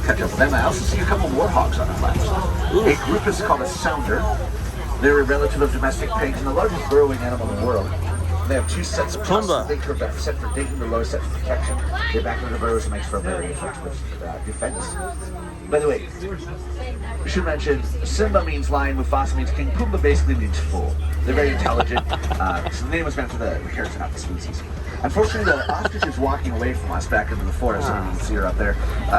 catch up with them. I also see a couple warhogs on the left. A group is called a sounder. They're a relative of domestic pigs and the largest burrowing animal in the world. They have two sets of tusks. They curve back, set for digging, the lower set for protection. They back into the burrows and makes for a very effective defense. By the way, I should mention, Simba means lion, Mufasa means king, Pumbaa basically means fool. They're very intelligent, so the name was meant for the character, not the species. Unfortunately, the ostrich is walking away from us back into the forest, so you can see her up there.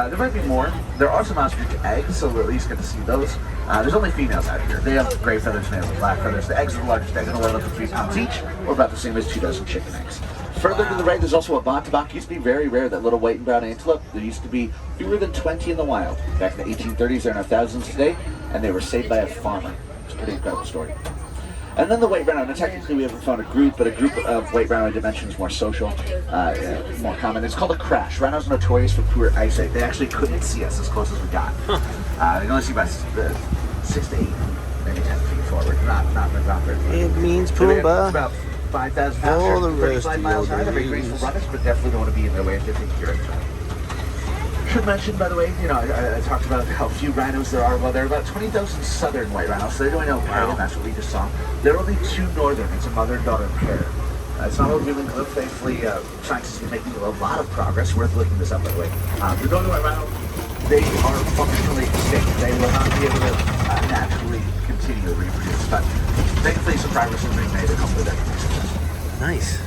There might be more. There are some ostrich eggs, so we'll at least get to see those. There's only females out here. They have gray feathers, males with black feathers. The eggs are the largest egg, and they'll weigh up to 3 pounds each, or about the same as 2 dozen chicken eggs. Further to the right, there's also a bantaba. Used to be very rare, that little white and brown antelope. There used to be fewer than 20 in the wild. Back in the 1830s, there are now thousands today, and they were saved by a farmer. It's a pretty incredible story. And then the white rhino. Now, technically, we haven't found a group, but a group of white rhino dimensions more social, more common. It's called a crash. Rhinos are notorious for poor eyesight. They actually couldn't see us as close as we got. They can only see about 6 to 8, maybe 10 feet forward. Not very far. It means Pumbaa. About 5,000 pounds, All the 35 miles an hour. They're very graceful runners, but definitely don't want to be in their way if they think you're in trouble. Should mention, by the way, I talked about how few rhinos there are. Well, there are about 20,000 southern white rhinos, so they're doing okay, and that's what we just saw. There are only 2 northern. It's a mother and daughter pair. It's not overly good. Thankfully, scientists are making a lot of progress. Worth looking this up, by the way. The northern white rhino, they are functionally extinct. They will not be able to naturally continue to reproduce, but thankfully some progress has been made, and hopefully that can be successful. Nice.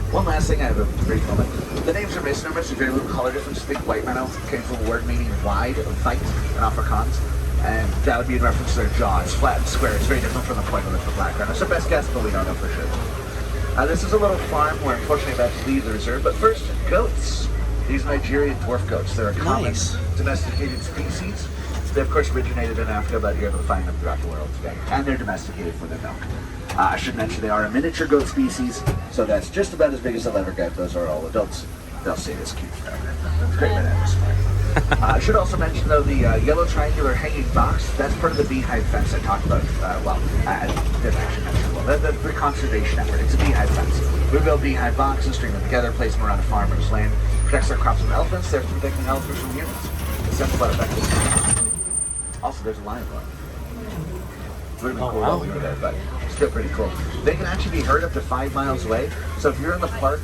One last thing, I have a brief moment. The names are misnomers. There's very little color difference. Think white rhino came from a word meaning wide, white, in Afrikaans, and that would be in reference to their jaw. It's flat and square. It's very different from the point of the black rhino. So best guess, but we don't know for sure. This is a little farm where unfortunately about to leave the reserve, but first, goats. These Nigerian dwarf goats. They're a common domesticated species. They of course originated in Africa, but you're able to find them throughout the world today. And they're domesticated for their milk. I should mention they are a miniature goat species, so that's just about as big as they'll ever get. Those are all adults. They'll stay this cute forever. Great bananas. I should also mention though the yellow triangular hanging box, that's part of the beehive fence I talked about. I didn't actually mention the conservation effort. It's a beehive fence. We build beehive boxes, string them together, place them around a farmer's land, protects their crops from elephants, they're protecting elephants from humans. It's simple but effective. Also, there's a lion one. Would have been cool while we were there, but still pretty cool. They can actually be heard up to 5 miles away. So if you're in the park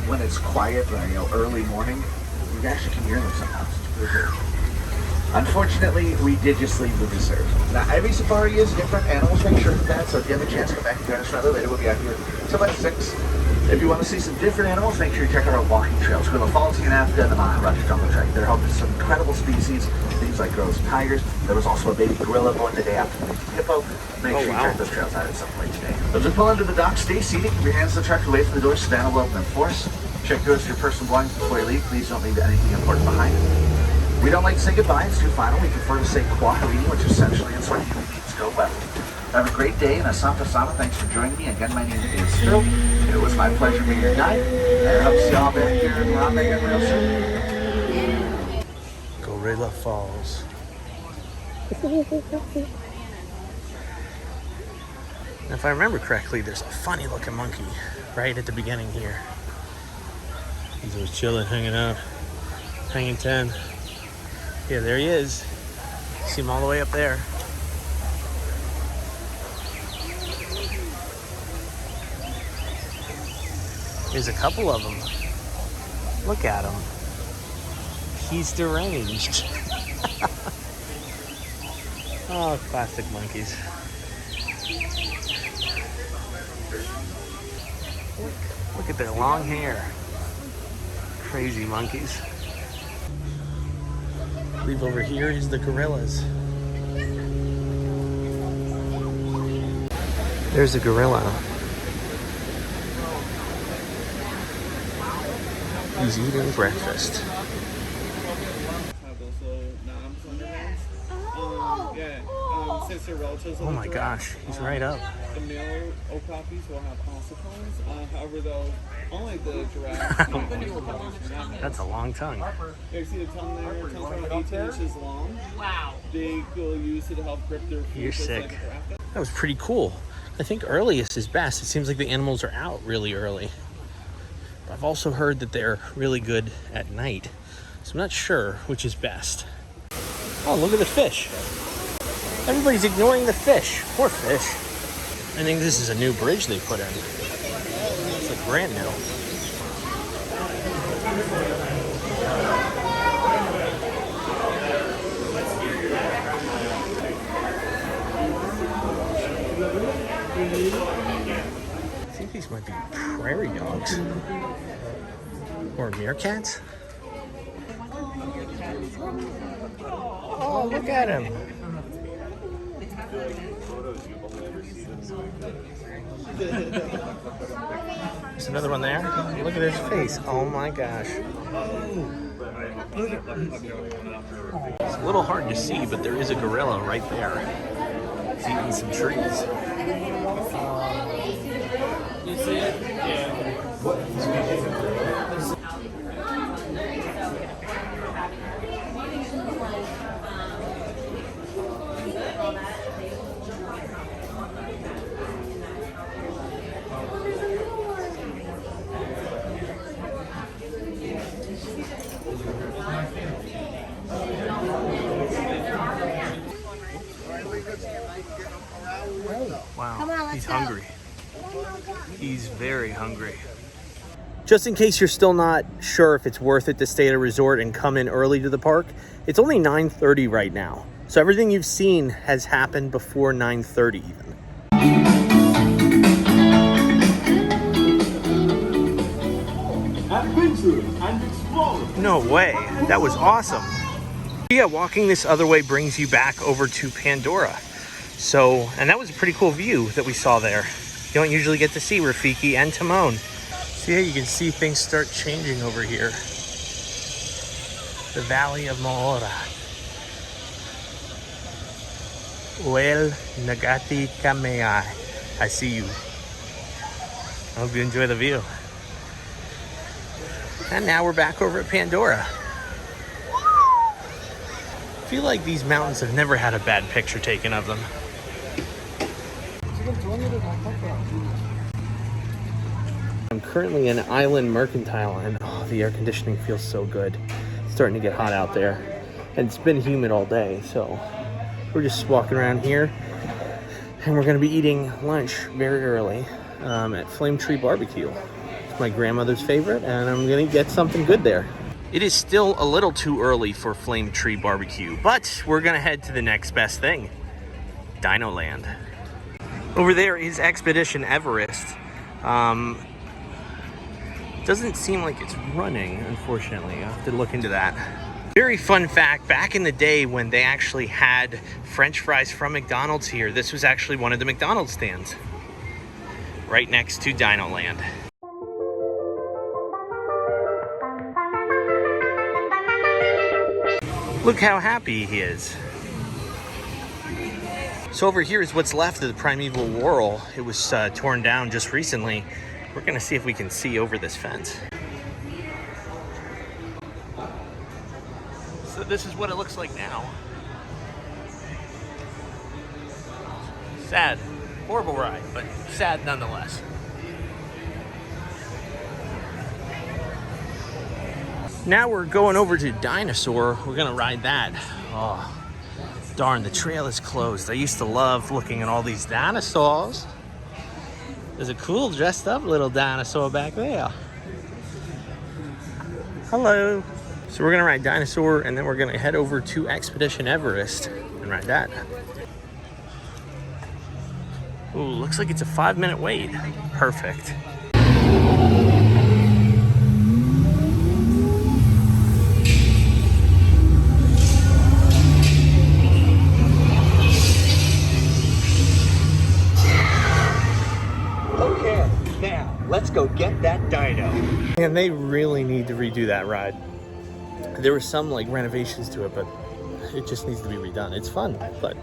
when it's quiet, early morning, you actually can hear them sometimes. It's pretty cool. Unfortunately, we did just leave the reserve. Now, every safari is different. Animals make sure of that, so if you have a chance to come back and join us rather later, we'll be out here till about 6. If you want to see some different animals, make sure you check out our walking trails. We're in the Falls in Africa and the Maharaja Jungle Trek. They're home to some incredible species, things like gorillas and tigers. There was also a baby gorilla born the day after the baby hippo. Make sure you check those trails out at some point today. As we pull into the dock, stay seated. Keep your hands to the truck away from the door. Span will open in force. Check yours for your personal belongings before you leave. Please don't leave anything important behind. We don't like to say goodbye. It's too final. We prefer to say kwaherini, which essentially in Swahili means go well. Have a great day, and Asante Sana. Thanks for joining me. Again, my name is Phil. It was my pleasure being your guide. I hope to see you all back here in Harambe again real soon. Gorilla Falls. If I remember correctly, there's a funny looking monkey right at the beginning here. He's just chilling, hanging out, hanging 10. Yeah, there he is. See him all the way up there. There's a couple of them. Look at him. He's deranged. Oh, classic monkeys. Look at their long hair. Crazy monkeys. I believe over here is the gorillas. There's a gorilla. He's eating breakfast. closer relatives of Oh the my giraffe. gosh, he's right up. The male okapis will have ossicles. However, though, only the giraffe and the newer ones do not have. That's a long tongue. You see the tongue there? The tongue's around 18 inches long. Wow. They will use it to help grip their food. You're just sick. like a giraffe does. That was pretty cool. I think earliest is best. It seems like the animals are out really early. But I've also heard that they're really good at night. So I'm not sure which is best. Oh, look at the fish. Everybody's ignoring the fish. Poor fish. I think this is a new bridge they put in. It's like brand new. I think these might be prairie dogs. Or meerkats? Oh, look at him. There's another one there. Look at his face. Oh my gosh. It's a little hard to see, but there is a gorilla right there. It's eating some trees. You see it? Yeah. Wow, Come on, let's he's go. hungry. He's very hungry. Just in case you're still not sure if it's worth it to stay at a resort and come in early to the park, it's only 9:30 right now. So everything you've seen has happened before 9:30 even. Adventure and explore. No way, that was awesome. Yeah, walking this other way brings you back over to Pandora. So, and that was a pretty cool view that we saw there. You don't usually get to see Rafiki and Timon. So yeah, you can see things start changing over here. The Valley of Moora. Well, Nagati Kameai. I see you. I hope you enjoy the view. And now we're back over at Pandora. I feel like these mountains have never had a bad picture taken of them. I'm currently in Island Mercantile and oh, the air conditioning feels so good. It's starting to get hot out there. And it's been humid all day, so we're just walking around here. And we're gonna be eating lunch very early at Flame Tree Barbecue. It's my grandmother's favorite and I'm gonna get something good there. It is still a little too early for Flame Tree Barbecue, but we're gonna head to the next best thing, Dino Land. Over there is Expedition Everest. Doesn't seem like it's running, unfortunately. I'll have to look into that. Very fun fact, back in the day when they actually had French fries from McDonald's here, this was actually one of the McDonald's stands, right next to Dino Land. Look how happy he is. So over here is what's left of the primeval whorl. It was torn down just recently. We're gonna see if we can see over this fence. So this is what it looks like now. Sad, horrible ride, but sad nonetheless. Now we're going over to Dinosaur. We're gonna ride that. Oh, darn, the trail is closed. I used to love looking at all these dinosaurs. There's a cool dressed up little dinosaur back there. Hello. So we're gonna ride Dinosaur and then we're gonna head over to Expedition Everest and ride that. Ooh, looks like it's a 5-minute wait. Perfect. Okay, now let's go get that dino. And they really need to redo that ride. There were some like renovations to it, but it just needs to be redone. It's fun, but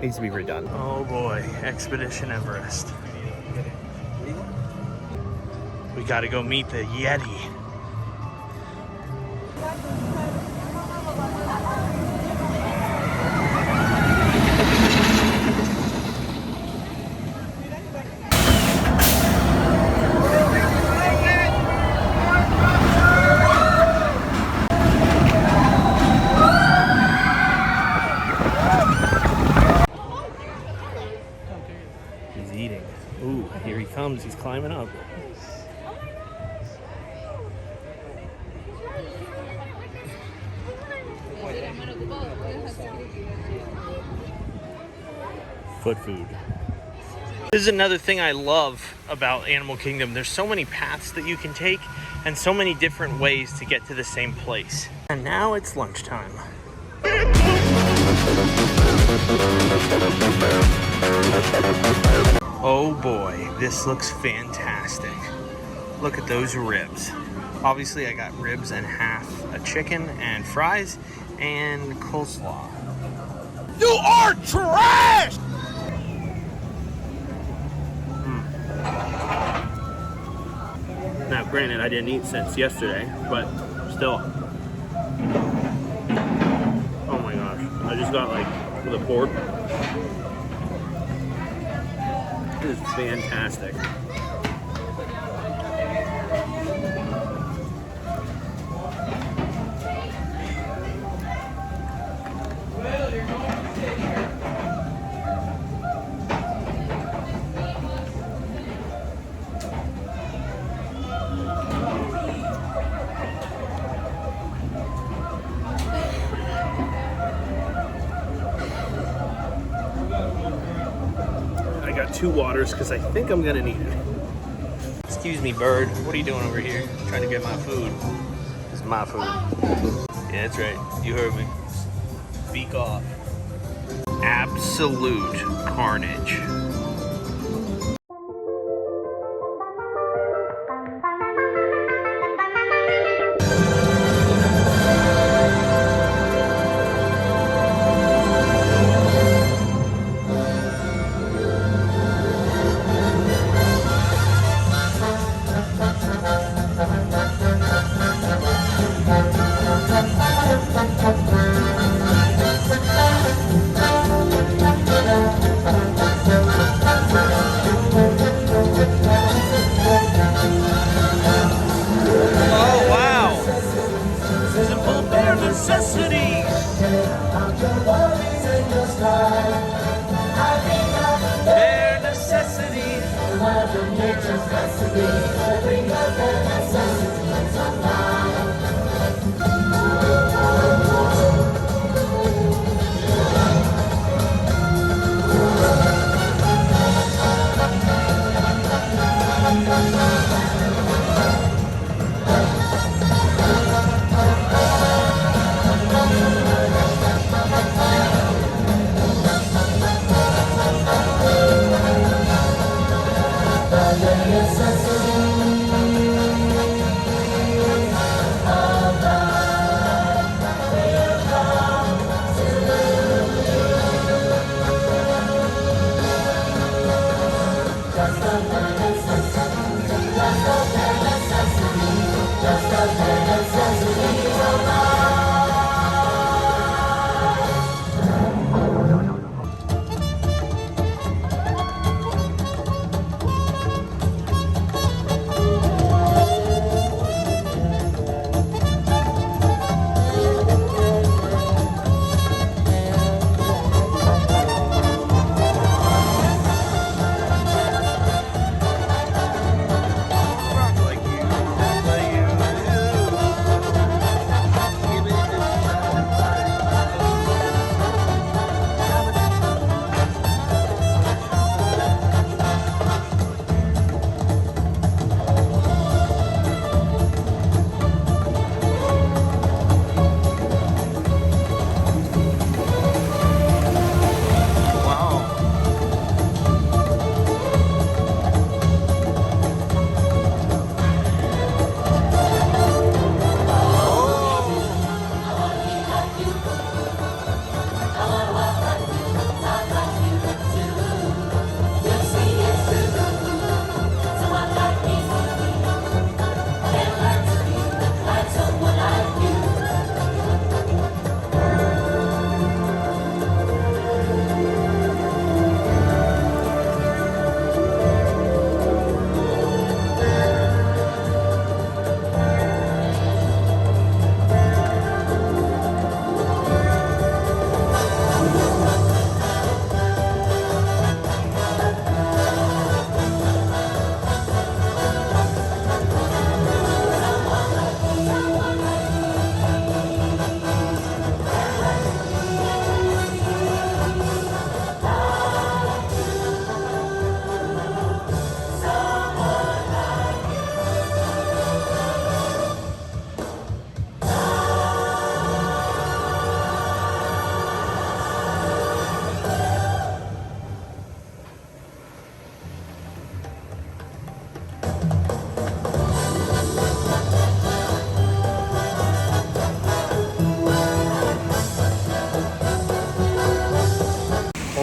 Needs to be redone. Oh boy, Expedition Everest. We gotta go meet the Yeti. He's eating. Ooh, here he comes. He's climbing up. Foot food. This is another thing I love about Animal Kingdom. There's so many paths that you can take and so many different ways to get to the same place. And now it's lunchtime. Oh boy, this looks fantastic. Look at those ribs. Obviously I got ribs and half a chicken and fries and coleslaw. You are trash! Now granted I didn't eat since yesterday, but still. Oh my gosh, I just got like the pork. It is fantastic. I got 2 waters because I think I'm gonna need it. Excuse me, bird. What are you doing over here? Trying to get my food. This is my food. Yeah, that's right. You heard me. Speak off. Absolute carnage.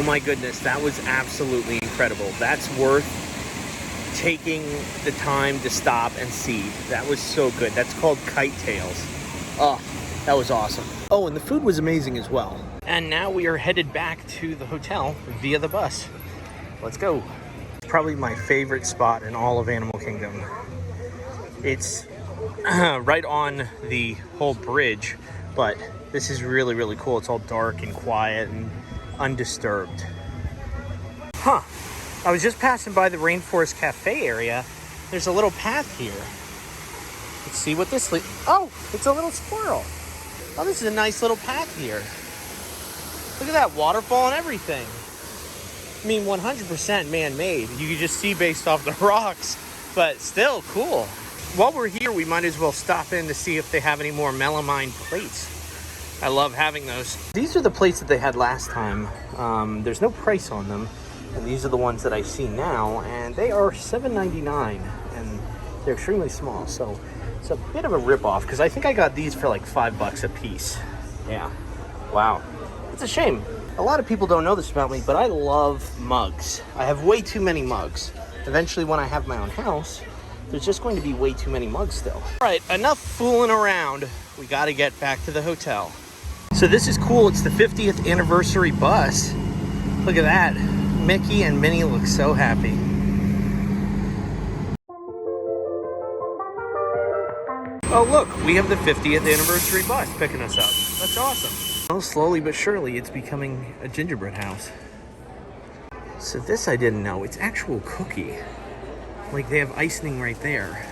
Oh my goodness, that was absolutely incredible. That's worth taking the time to stop and see. That was so good. That's called Kite Tails. Oh, that was awesome. Oh, and the food was amazing as well. And now we are headed back to the hotel via the bus. Let's go. Probably my favorite spot in all of Animal Kingdom. It's right on the whole bridge, but this is really, really cool. It's all dark and quiet and undisturbed. Huh. I was just passing by the Rainforest Cafe area. There's a little path here. Let's see what this oh, it's a little squirrel. Oh, this is a nice little path here. Look at that waterfall and everything. I mean, 100% man-made. You can just see based off the rocks, but still cool. While we're here, we might as well stop in to see if they have any more melamine plates. I love having those. These are the plates that they had last time. There's no price on them. And these are the ones that I see now, and they are $7.99, and they're extremely small, so it's a bit of a rip-off, because I think I got these for like $5 a piece. Yeah. Wow. It's a shame. A lot of people don't know this about me, but I love mugs. I have way too many mugs. Eventually, when I have my own house, there's just going to be way too many mugs still. All right, enough fooling around. We got to get back to the hotel. So this is cool. It's the 50th anniversary bus. Look at that. Mickey and Minnie look so happy. Oh look, we have the 50th anniversary bus picking us up. That's awesome. Well, slowly but surely it's becoming a gingerbread house. So this I didn't know, it's actual cookie. Like they have icing right there.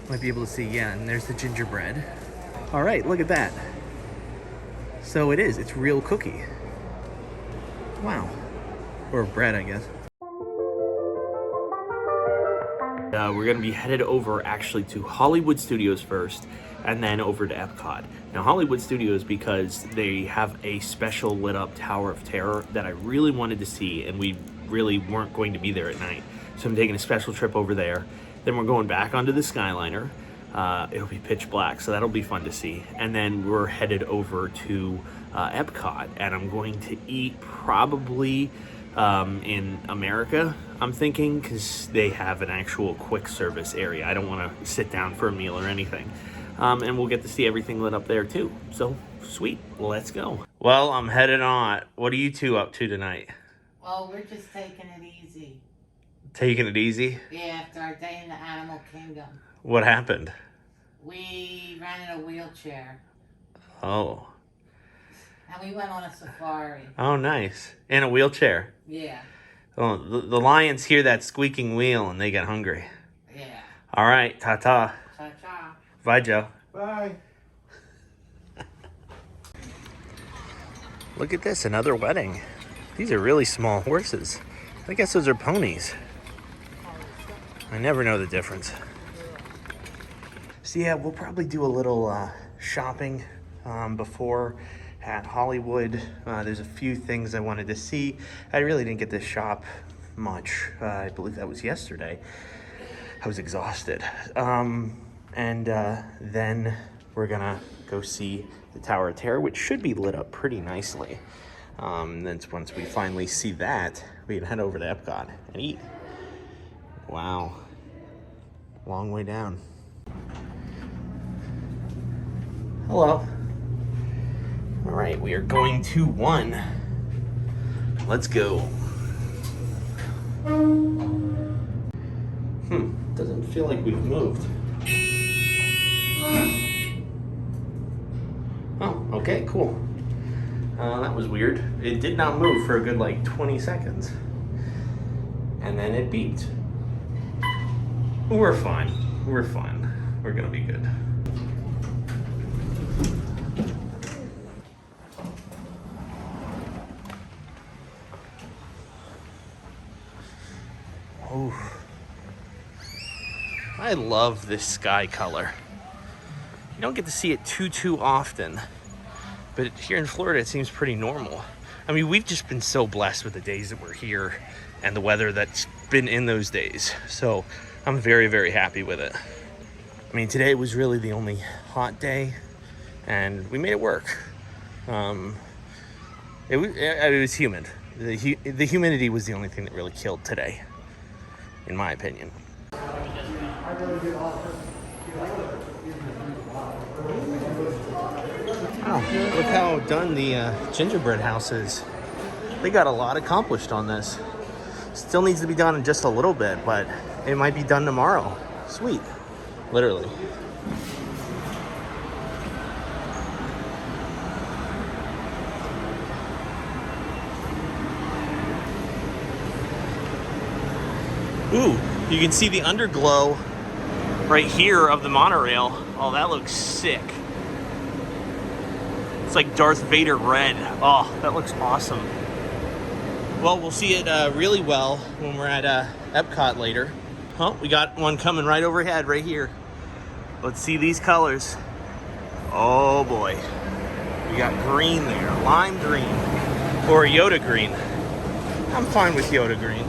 Might be able to see, yeah, and there's the gingerbread. All right, look at that. So it is, it's real cookie. Wow. Or bread, I guess. We're gonna be headed over actually to Hollywood Studios first, and then over to Epcot. Now Hollywood Studios, because they have a special lit up Tower of Terror that I really wanted to see, and we really weren't going to be there at night. So I'm taking a special trip over there. Then we're going back onto the Skyliner. It'll be pitch black, so that'll be fun to see. And then we're headed over to Epcot, and I'm going to eat probably in America, I'm thinking, because they have an actual quick service area. I don't want to sit down for a meal or anything. And we'll get to see everything lit up there too. So, sweet. Let's go. Well, I'm headed on. What are you two up to tonight? Well, we're just taking it easy. Taking it easy? Yeah, after our day in the Animal Kingdom. What happened? We rented a wheelchair. Oh. And we went on a safari. Oh, nice. In a wheelchair? Yeah. Oh, the lions hear that squeaking wheel and they get hungry. Yeah. All right, ta-ta. Ta-ta. Bye, Joe. Bye. Look at this, another wedding. These are really small horses. I guess those are ponies. I never know the difference. So yeah, we'll probably do a little shopping before at Hollywood. There's a few things I wanted to see. I really didn't get to shop much. I believe that was yesterday. I was exhausted. And then we're gonna go see the Tower of Terror, which should be lit up pretty nicely. Then once we finally see that, we can head over to Epcot and eat. Wow. Long way down. Hello. All right, we are going to 1. Let's go. Doesn't feel like we've moved. Oh, okay, cool. That was weird. It did not move for a good like 20 seconds. And then it beeped. We're fine. We're fine. We're gonna be good. Oh, I love this sky color. You don't get to see it too often, but here in Florida it seems pretty normal. I mean, we've just been so blessed with the days that we're here and the weather that's been in those days. So I'm very, very happy with it. I mean, today was really the only hot day and we made it work. It was humid. The humidity was the only thing that really killed today, in my opinion. Oh, look how done the gingerbread house is. They got a lot accomplished on this. Still needs to be done in just a little bit, but it might be done tomorrow. Sweet, literally. Ooh, you can see the underglow right here of the monorail. Oh, that looks sick. It's like Darth Vader red. Oh, that looks awesome. Well, we'll see it really well when we're at Epcot later. Oh, we got one coming right overhead right here. Let's see these colors. Oh boy. We got green there, lime green, or Yoda green. I'm fine with Yoda green.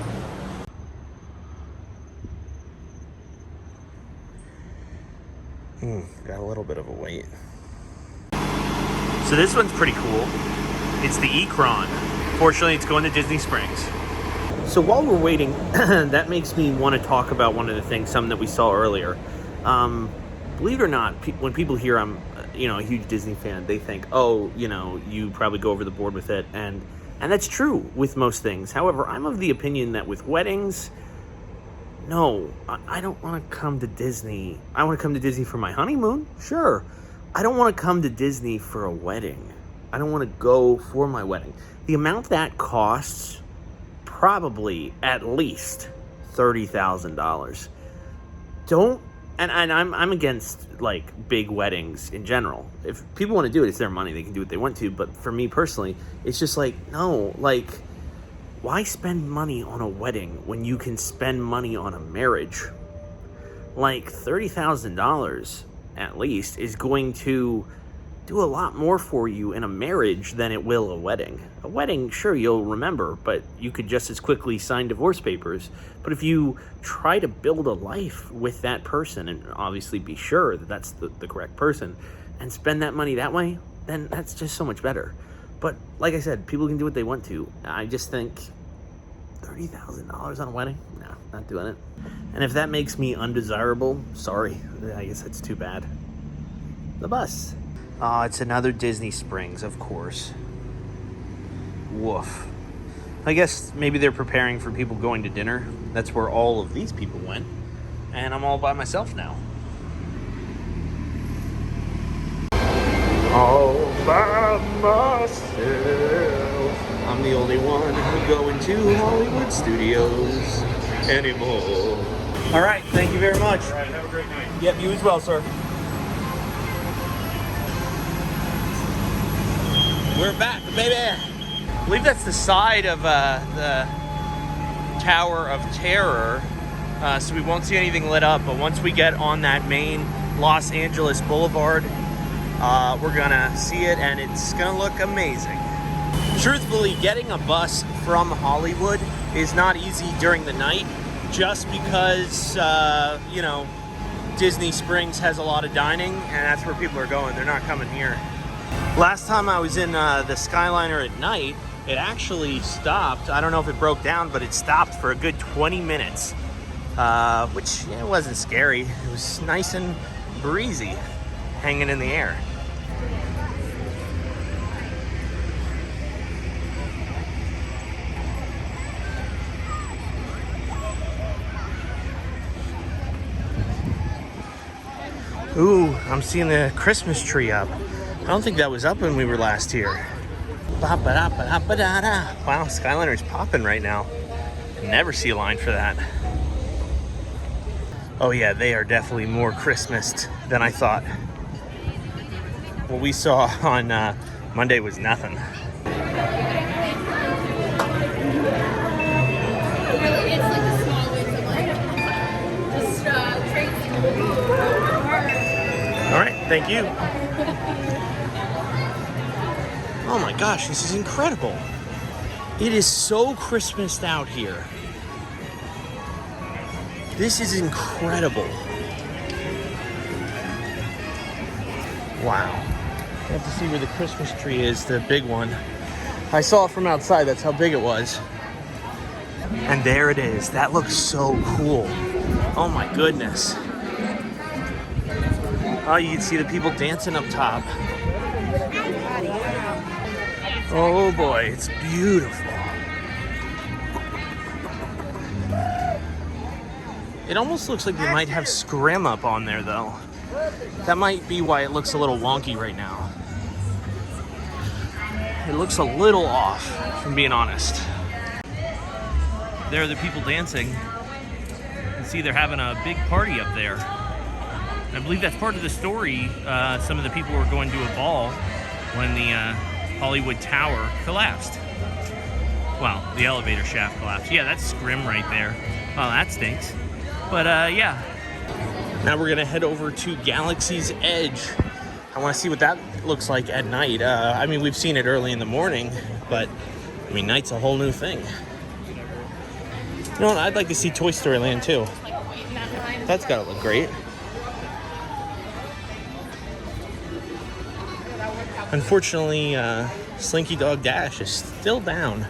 Got a little bit of a wait. So this one's pretty cool. It's the Ekron. Fortunately, it's going to Disney Springs. So while we're waiting, that makes me want to talk about one of the things, something that we saw earlier. Believe it or not, when people hear I'm, a huge Disney fan, they think, oh, you probably go over the board with it, and that's true with most things. However, I'm of the opinion that with weddings, no, I don't want to come to Disney. I want to come to Disney for my honeymoon, sure. I don't want to come to Disney for a wedding. I don't want to go for my wedding. The amount that costs, probably at least $30,000. And I'm against like big weddings in general. If people want to do it, it's their money. They can do what they want to. But for me personally, it's just like, no, like, why spend money on a wedding when you can spend money on a marriage? Like $30,000 at least is going to do a lot more for you in a marriage than it will a wedding. A wedding, sure, you'll remember, but you could just as quickly sign divorce papers. But if you try to build a life with that person and obviously be sure that that's the correct person and spend that money that way, then that's just so much better. But like I said, people can do what they want to. I just think $30,000 on a wedding? No, not doing it. And if that makes me undesirable, sorry. I guess that's too bad. The bus. It's another Disney Springs, of course. Woof. I guess maybe they're preparing for people going to dinner. That's where all of these people went. And I'm all by myself now. All by myself. I'm the only one who go into Hollywood Studios anymore. All right, thank you very much. All right, have a great night. Yep, you as well, sir. We're back, baby. I believe that's the side of the Tower of Terror, so we won't see anything lit up. But once we get on that main Los Angeles Boulevard, we're gonna see it, and it's gonna look amazing. Truthfully, getting a bus from Hollywood is not easy during the night, just because Disney Springs has a lot of dining, and that's where people are going. They're not coming here. Last time I was in the Skyliner at night, it actually stopped. I don't know if it broke down, but it stopped for a good 20 minutes, which it wasn't scary. It was nice and breezy, hanging in the air. Ooh, I'm seeing the Christmas tree up. I don't think that was up when we were last here. Wow, Skyliner's popping right now. Never see a line for that. Oh yeah, they are definitely more Christmased than I thought. What we saw on Monday was nothing. All right, thank you. Oh my gosh, this is incredible. It is so Christmased out here. This is incredible. Wow. I have to see where the Christmas tree is, the big one. I saw it from outside. That's how big it was. And there it is. That looks so cool. Oh my goodness. Oh, you can see the people dancing up top. Oh boy, it's beautiful. It almost looks like they might have scrim up on there though. That might be why it looks a little wonky right now. It looks a little off, if I'm being honest. There are the people dancing. You can see they're having a big party up there. I believe that's part of the story. Some of the people were going to a ball when the Hollywood Tower collapsed. Well, the elevator shaft collapsed. Yeah, that's scrim right there. Oh, that stinks. But yeah. Now we're gonna head over to Galaxy's Edge. I wanna see what that looks like at night. I mean, we've seen it early in the morning, but I mean, night's a whole new thing. You know what, I'd like to see Toy Story Land too. That's gotta look great. Unfortunately, Slinky Dog Dash is still down.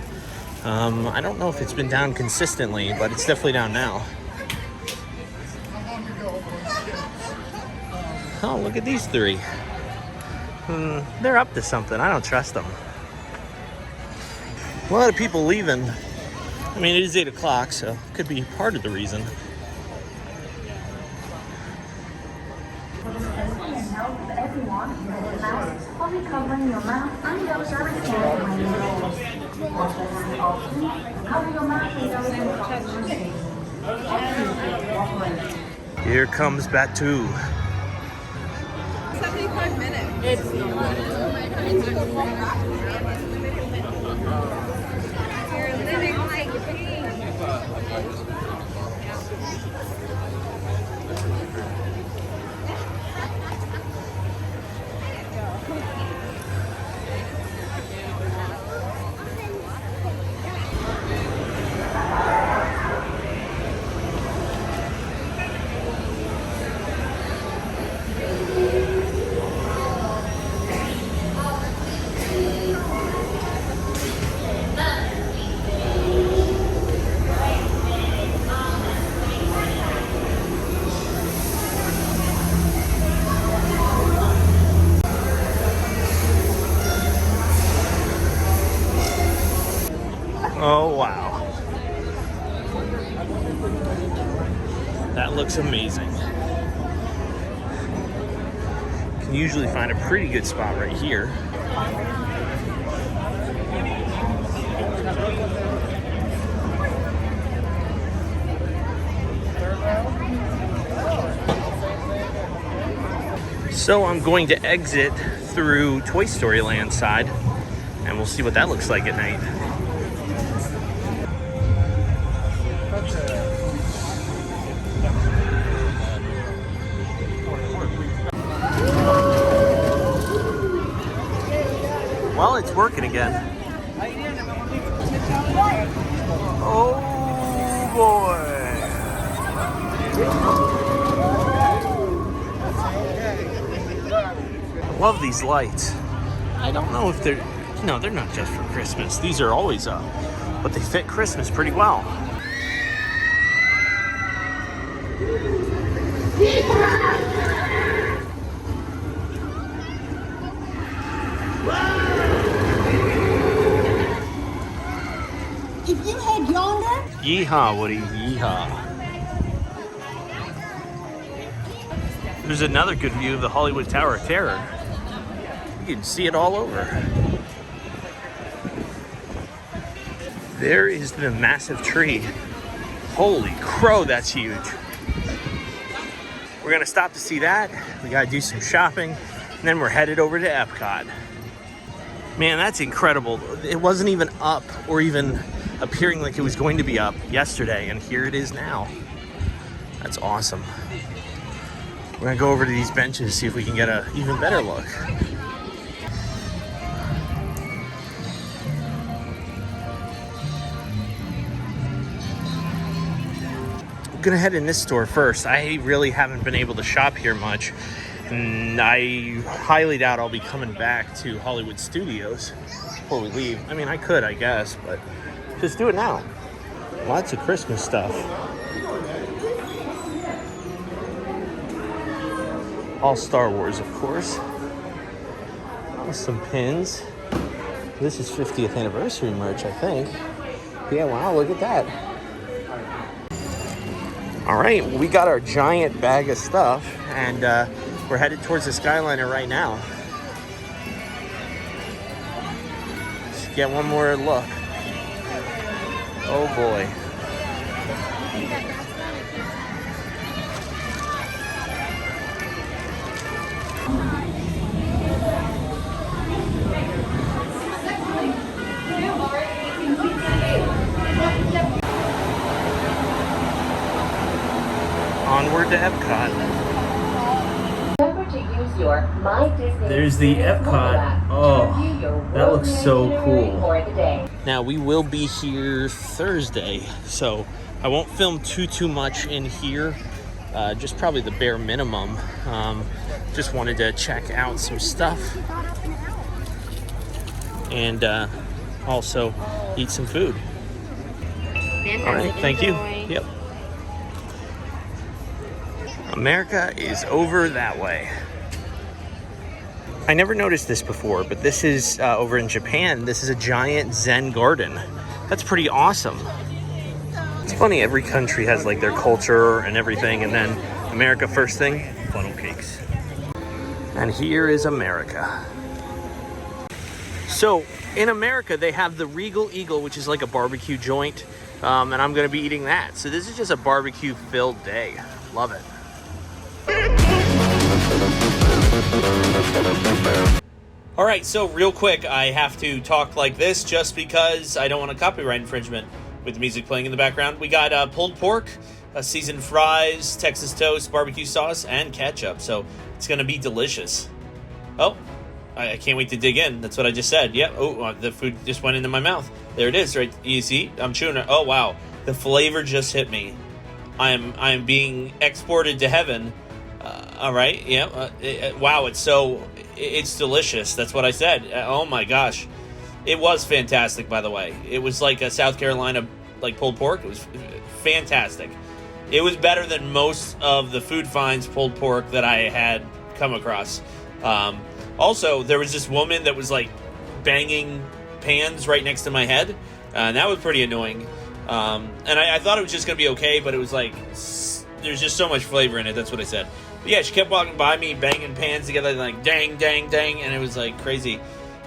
I don't know if it's been down consistently, but it's definitely down now. Oh, look at these three. They're up to something. I don't trust them. A lot of people leaving. I mean, it is 8 o'clock, so it could be part of the reason. Here comes Batu. 75 minutes. You're living like a king. Oh, wow. That looks amazing. Can usually find a pretty good spot right here. So I'm going to exit through Toy Story Land side, and we'll see what that looks like at night. Well, it's working again. Oh boy. I love these lights. I don't know if they're, no, they're not just for Christmas. These are always up, but they fit Christmas pretty well. If you head yonder, Yeehaw, Woody, yeehaw. There's another good view of the Hollywood Tower of Terror. You can see it all over. There is the massive tree. Holy crow, that's huge. We're gonna stop to see that. We gotta do some shopping, and then we're headed over to Epcot. Man, that's incredible. It wasn't even up or even appearing like it was going to be up yesterday, and here it is now. That's awesome. We're gonna go over to these benches, see if we can get an even better look. I'm gonna head in this store first. I really haven't been able to shop here much, and I highly doubt I'll be coming back to Hollywood Studios. before we leave. I mean, I could, I guess, but just do it now. Lots of Christmas stuff. All Star Wars, of course. Some pins. This is 50th anniversary merch, I think. Yeah, wow, look at that. All right, we got our giant bag of stuff, and we're headed towards the Skyliner right now. Let's get one more look. Oh boy. Onward to Epcot. Remember to use your My Disney. There's the Epcot. Oh, that looks so cool. Now we will be here Thursday, so I won't film too much in here. Just probably the bare minimum. Just wanted to check out some stuff and also eat some food. All right, thank you. Yep. America is over that way. I never noticed this before, but this is over in Japan. This is a giant Zen garden. That's pretty awesome. It's funny, every country has like their culture and everything, and then America first thing, funnel cakes. And here is America. So in America, they have the Regal Eagle, which is like a barbecue joint, and I'm gonna be eating that. So this is just a barbecue filled day. Love it. All right, so real quick, I have to talk like this just because I don't want a copyright infringement with the music playing in the background. We got pulled pork, seasoned fries, Texas toast, barbecue sauce, and ketchup. So it's going to be delicious. Oh, I can't wait to dig in. That's what I just said. Yep. Oh, the food just went into my mouth. There it is, right? You see? I'm chewing it. Oh, wow. The flavor just hit me. I am being exported to heaven. All right. Yeah. Wow. It's delicious. That's what I said. Oh my gosh. It was fantastic, by the way. It was like a South Carolina, like pulled pork. It was fantastic. It was better than most of the Food Finds pulled pork that I had come across. Also, there was this woman that was like banging pans right next to my head. And that was pretty annoying. And I thought it was just going to be okay, but it was like, there's just so much flavor in it. That's what I said. But yeah, she kept walking by me, banging pans together, like dang, dang, dang. And it was like crazy,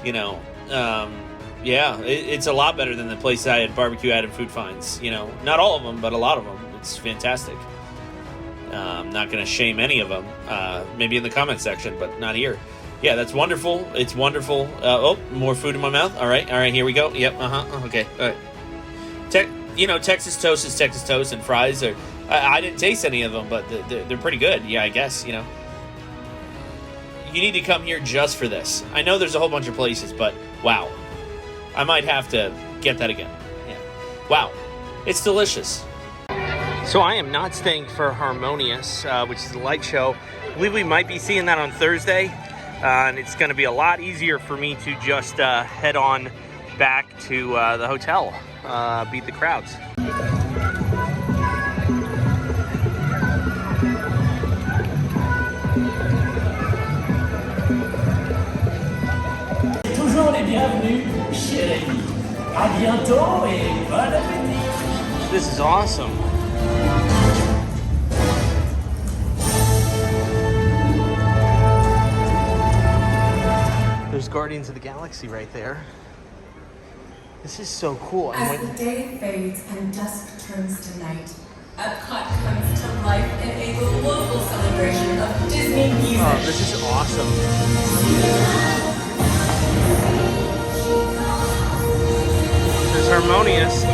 you know. Yeah, it's a lot better than the place I had barbecue at in Food Finds. You know, not all of them, but a lot of them. It's fantastic. I'm not going to shame any of them. Maybe in the comment section, but not here. Yeah, that's wonderful. It's wonderful. Oh, more food in my mouth. All right, here we go. Yep, okay, all right. Texas toast is Texas toast, and fries are... I didn't taste any of them, but they're pretty good. Yeah, I guess, you know. You need to come here just for this. I know there's a whole bunch of places, but wow. I might have to get that again. Yeah. Wow. It's delicious. So I am not staying for Harmonious, which is the light show. I believe we might be seeing that on Thursday. And it's going to be a lot easier for me to just head on back to the hotel, beat the crowds. Toujours les bienvenus, chérie. À bientôt et bon appétit. This is awesome. There's Guardians of the Galaxy right there. This is so cool. As the day fades and dusk turns to night, Epcot comes to life in a global celebration of Disney music. Oh, this is awesome. There's Harmonious.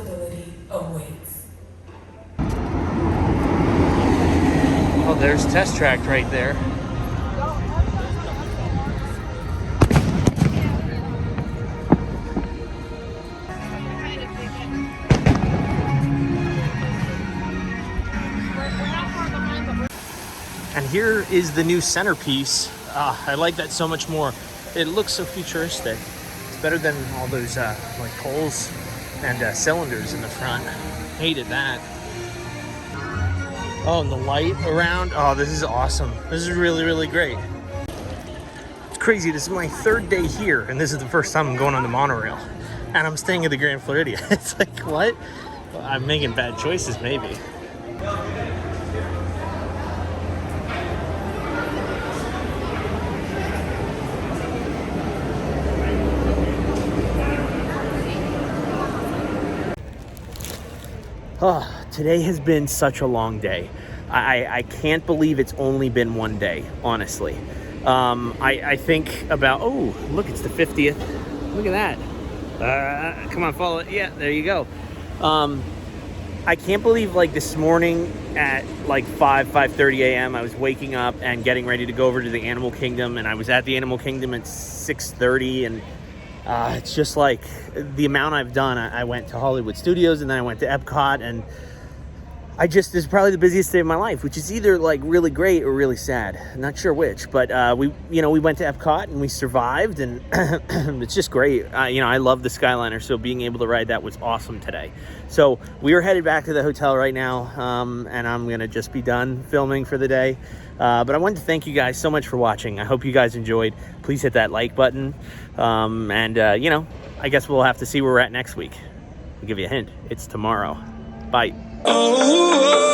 possibility awaits. Oh, there's Test Track right there. And here is the new centerpiece. I like that so much more. It looks so futuristic. It's better than all those like poles and cylinders in the front. Hated that. Oh, and the light around. Oh, this is awesome. This is really, really great. It's crazy. This is my third day here, and this is the first time I'm going on the monorail. And I'm staying at the Grand Floridian. It's like, what? Well, I'm making bad choices, maybe. Oh, today has been such a long day. I can't believe it's only been one day, honestly. I think about, oh, look, it's the 50th. Look at that. Come on, follow it. Yeah, there you go. I can't believe, like, this morning at like 5:30 a.m. I was waking up and getting ready to go over to the Animal Kingdom, and I was at the Animal Kingdom at 6:30, and it's just like the amount I've done. I went to Hollywood Studios, and then I went to Epcot, and this is probably the busiest day of my life, which is either like really great or really sad. I'm not sure which, but we went to Epcot and we survived, and it's just great. I love the Skyliner, so being able to ride that was awesome today. So we are headed back to the hotel right now, and I'm gonna just be done filming for the day. But I wanted to thank you guys so much for watching. I hope you guys enjoyed. Please hit that like button, I guess we'll have to see where we're at next week. I'll give you a hint. It's tomorrow. Bye. Oh.